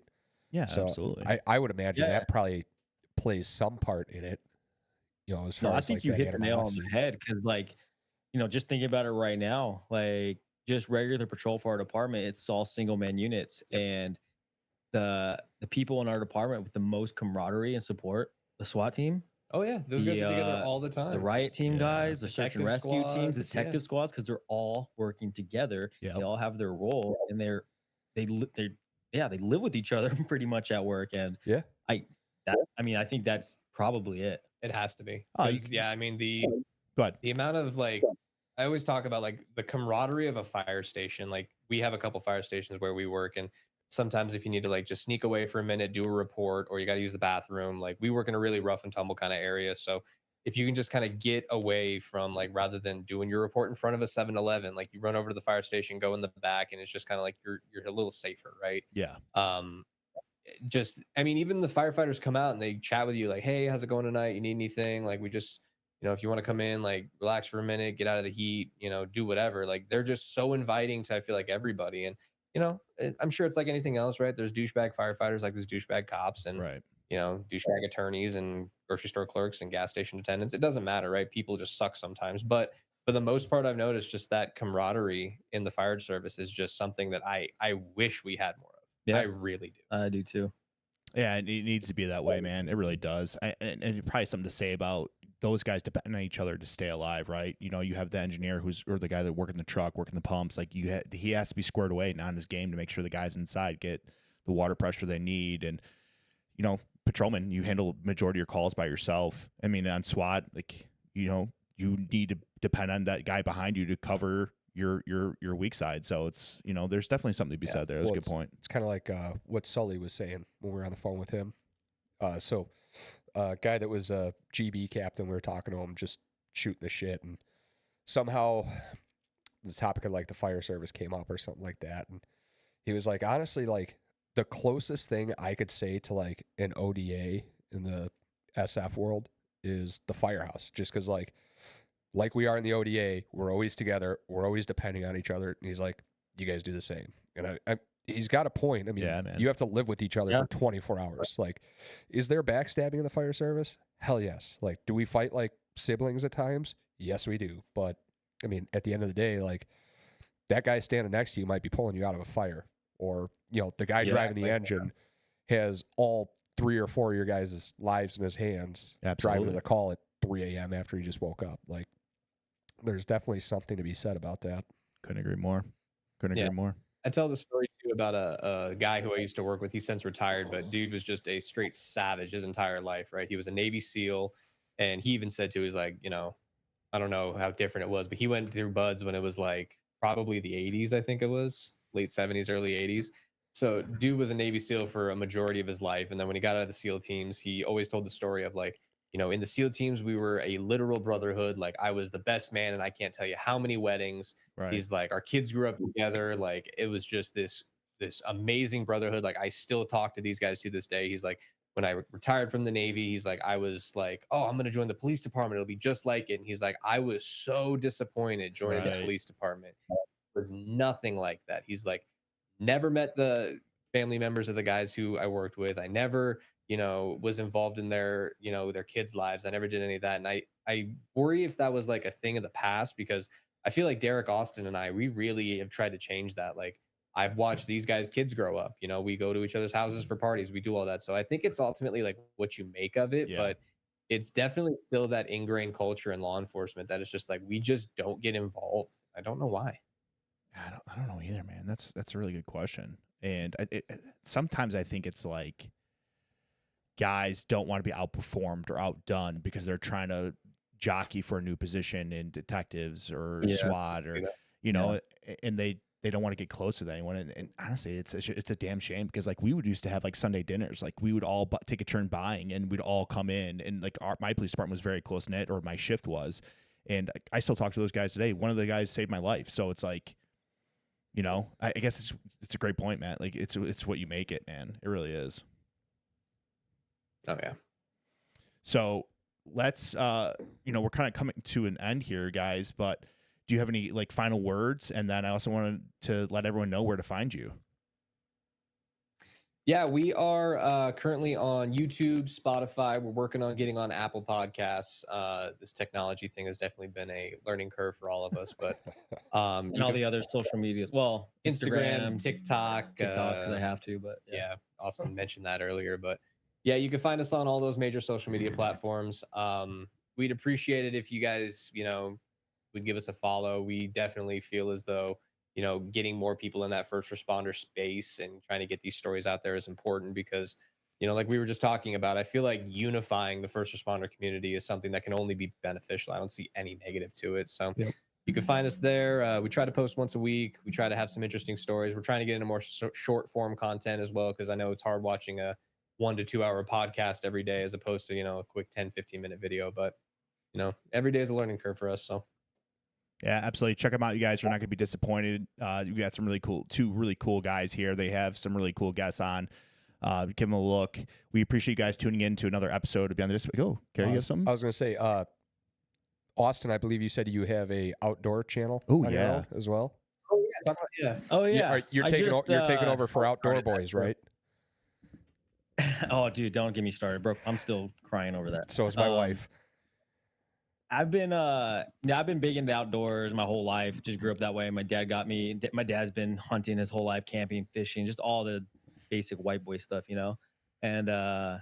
Yeah, So absolutely. I would imagine Yeah. that probably plays some part in it. You know, as far No, I as think like you that hit the nail on animosity. the head because, like, you know, just thinking about it right now, like just regular patrol for our department, it's all single man units, and the people in our department with the most camaraderie and support, the SWAT team, Oh yeah, those guys are together the all the time. the riot team Yeah. guys, the search and Detective rescue teams, the squads, yeah. detective squads, because they're all working together. Yep. They all have their role, and they live with each other pretty much at work. And Yeah. I think that's probably it. It has to be. Oh, 'Cause, yeah, I mean Go ahead. the amount of like I always talk about like the camaraderie of a fire station. Like we have a couple fire stations where we work, and sometimes if you need to like just sneak away for a minute, do a report, or you got to use the bathroom, like we work in a really rough and tumble kind of area. So if you can just kind of get away from like rather than doing your report in front of a 7-Eleven, like you run over to the fire station, go in the back, and it's just kind of like you're a little safer, right? Yeah. Just I mean, even the firefighters come out and they chat with you like, hey, how's it going tonight? You need anything? Like we just, you know, if you want to come in, like relax for a minute, get out of the heat, you know, do whatever. Like they're just so inviting to I feel like everybody. And you know, I'm sure it's like anything else, right? There's douchebag firefighters, like there's douchebag cops, and Right. you know, douchebag attorneys and grocery store clerks and gas station attendants. It doesn't matter, right? People just suck sometimes. But for the most part, I've noticed just that camaraderie in the fire service is just something that I wish we had more of. Yeah. I really do. I do too. Yeah, it needs to be that way, man. It really does. And probably something to say about those guys depending on each other to stay alive, right? You know, you have the engineer or the guy that working the truck, working the pumps. Like he has to be squared away and on his game to make sure the guys inside get the water pressure they need. And you know, patrolman, you handle majority of your calls by yourself. I mean, on SWAT, like you know, you need to depend on that guy behind you to cover your weak side. So it's, you know, there's definitely something to be said there. That's Well, a good point. It's kind of like what Sully was saying when we were on the phone with him. So guy that was a GB captain, we were talking to him, just shooting the shit, and somehow the topic of like the fire service came up or something like that, and he was like, honestly, like the closest thing I could say to like an ODA in the SF world is the firehouse, just because like we are in the ODA, we're always together, we're always depending on each other. And he's like, you guys do the same. And he's got a point. I mean, Yeah, man. you have to live with each other for 24 hours. Like, is there backstabbing in the fire service? Hell yes. Like, do we fight like siblings at times? Yes, we do. But I mean, at the end of the day, like that guy standing next to you might be pulling you out of a fire, or, you know, the guy driving the engine has all 3 or 4 of your guys' lives in his hands, driving to the call at 3 a.m. after he just woke up. Like, there's definitely something to be said about that. Couldn't agree more. Couldn't agree more. I tell the story too about a guy who I used to work with. He's since retired, but dude was just a straight savage his entire life, right? He was a Navy SEAL, and he even said to he's like, you know, I don't know how different it was, but he went through buds when it was like probably the 80s, I think it was late 70s, early 80s. So dude was a Navy SEAL for a majority of his life, and then when he got out of the SEAL teams, he always told the story of like, you know, in the SEAL teams, we were a literal brotherhood. Like I was the best man, and I can't tell you how many weddings. Right. He's like, our kids grew up together. Like it was just this amazing brotherhood. Like I still talk to these guys to this day. He's like, when I retired from the Navy, he's like, I was like, oh, I'm gonna join the police department. It'll be just like it. And he's like, I was so disappointed joining the police department. It was nothing like that. He's like, never met the family members of the guys who I worked with. I never, you know, was involved in their, you know, their kids' lives. I never did any of that. And I worry if that was like a thing of the past, because I feel like Derek Austin and we really have tried to change that. Like I've watched these guys' kids grow up, you know, we go to each other's houses for parties, we do all that. So I think it's ultimately like what you make of it. Yeah. But it's definitely still that ingrained culture in law enforcement that is just like we just don't get involved. I don't know why. I don't know either, man. That's a really good question. And sometimes I think it's like guys don't want to be outperformed or outdone because they're trying to jockey for a new position in detectives or Yeah, SWAT or and they don't want to get close with anyone. And honestly, it's a damn shame because like we would used to have like Sunday dinners, like we would all take a turn buying and we'd all come in and like my police department was very close knit, or my shift was, and I still talk to those guys today. One of the guys saved my life, so it's like, I guess it's a great point, Matt. Like it's what you make it, man. It really is. Oh yeah. So let's we're kind of coming to an end here, guys, but do you have any like final words? And then I also wanted to let everyone know where to find you. Yeah, we are currently on YouTube, Spotify. We're working on getting on Apple Podcasts. This technology thing has definitely been a learning curve for all of us, but and all the other social medias. Well, Instagram, TikTok, because I have to, but yeah, Austin mentioned that earlier, but yeah, you can find us on all those major social media platforms. We'd appreciate it if you guys, would give us a follow. We definitely feel as though, getting more people in that first responder space and trying to get these stories out there is important because, like we were just talking about, I feel like unifying the first responder community is something that can only be beneficial. I don't see any negative to it. So you can find us there. We try to post once a week. We try to have some interesting stories. We're trying to get into more short form content as well, because I know it's hard watching a 1 to 2 hour podcast every day as opposed to, a quick 10-15 minute video. But, every day is a learning curve for us. So. Yeah, absolutely. Check them out, you guys. You're not going to be disappointed. You got two really cool guys here. They have some really cool guests on. Give them a look. We appreciate you guys tuning in to another episode of Beyond the Disc. Oh, Carrie, you have something? I was going to say, Austin, I believe you said you have a outdoor channel. Oh, on your own as well. Oh yeah. Oh yeah. You're taking over for Outdoor Boys, right? Oh, dude, don't get me started, bro. I'm still crying over that. So is my wife. I've been big into outdoors my whole life. Just grew up that way. My dad got me. My dad's been hunting his whole life, camping, fishing, just all the basic white boy stuff, And I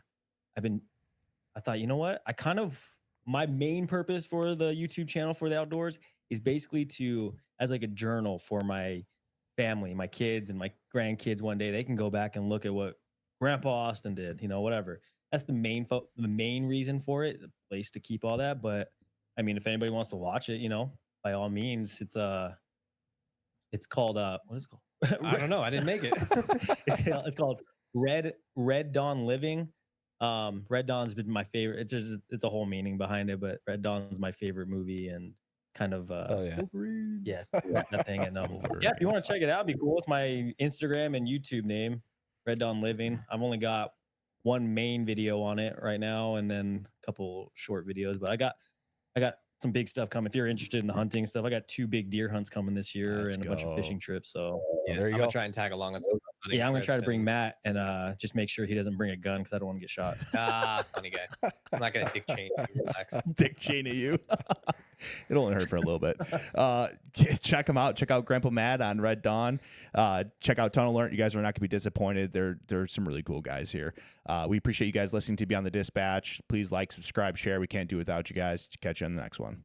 thought, you know what? My main purpose for the YouTube channel for the outdoors is basically as like a journal for my family, my kids and my grandkids. One day they can go back and look at what Grandpa Austin did, whatever. That's the main reason for it, the place to keep all that. But I mean, if anybody wants to watch it, by all means, it's called what is it called? I don't know. I didn't make it. It's called Red Dawn Living. Red Dawn's been my favorite. It's a whole meaning behind it, but Red Dawn's my favorite movie and kind of that thing. And if you want to check it out, it'd be cool. It's my Instagram and YouTube name, Red Dawn Living. I've only got one main video on it right now, and then a couple short videos. But I got some big stuff coming. If you're interested in the hunting stuff, I got 2 big deer hunts coming this year and a bunch of fishing trips. So there you I'm go. gonna try and tag along on some hunting I'm gonna try to trips bring Matt and just make sure he doesn't bring a gun because I don't want to get shot. Funny guy. I'm not gonna Dick Cheney you. Relax. Dick Cheney you. It'll only hurt for a little bit. Check them out. Check out Grandpa Matt on Red Dawn. Check out Tunnel Alert. You guys are not going to be disappointed. There's some really cool guys here. We appreciate you guys listening to Beyond the Dispatch. Please like, subscribe, share. We can't do without you guys. Catch you on the next one.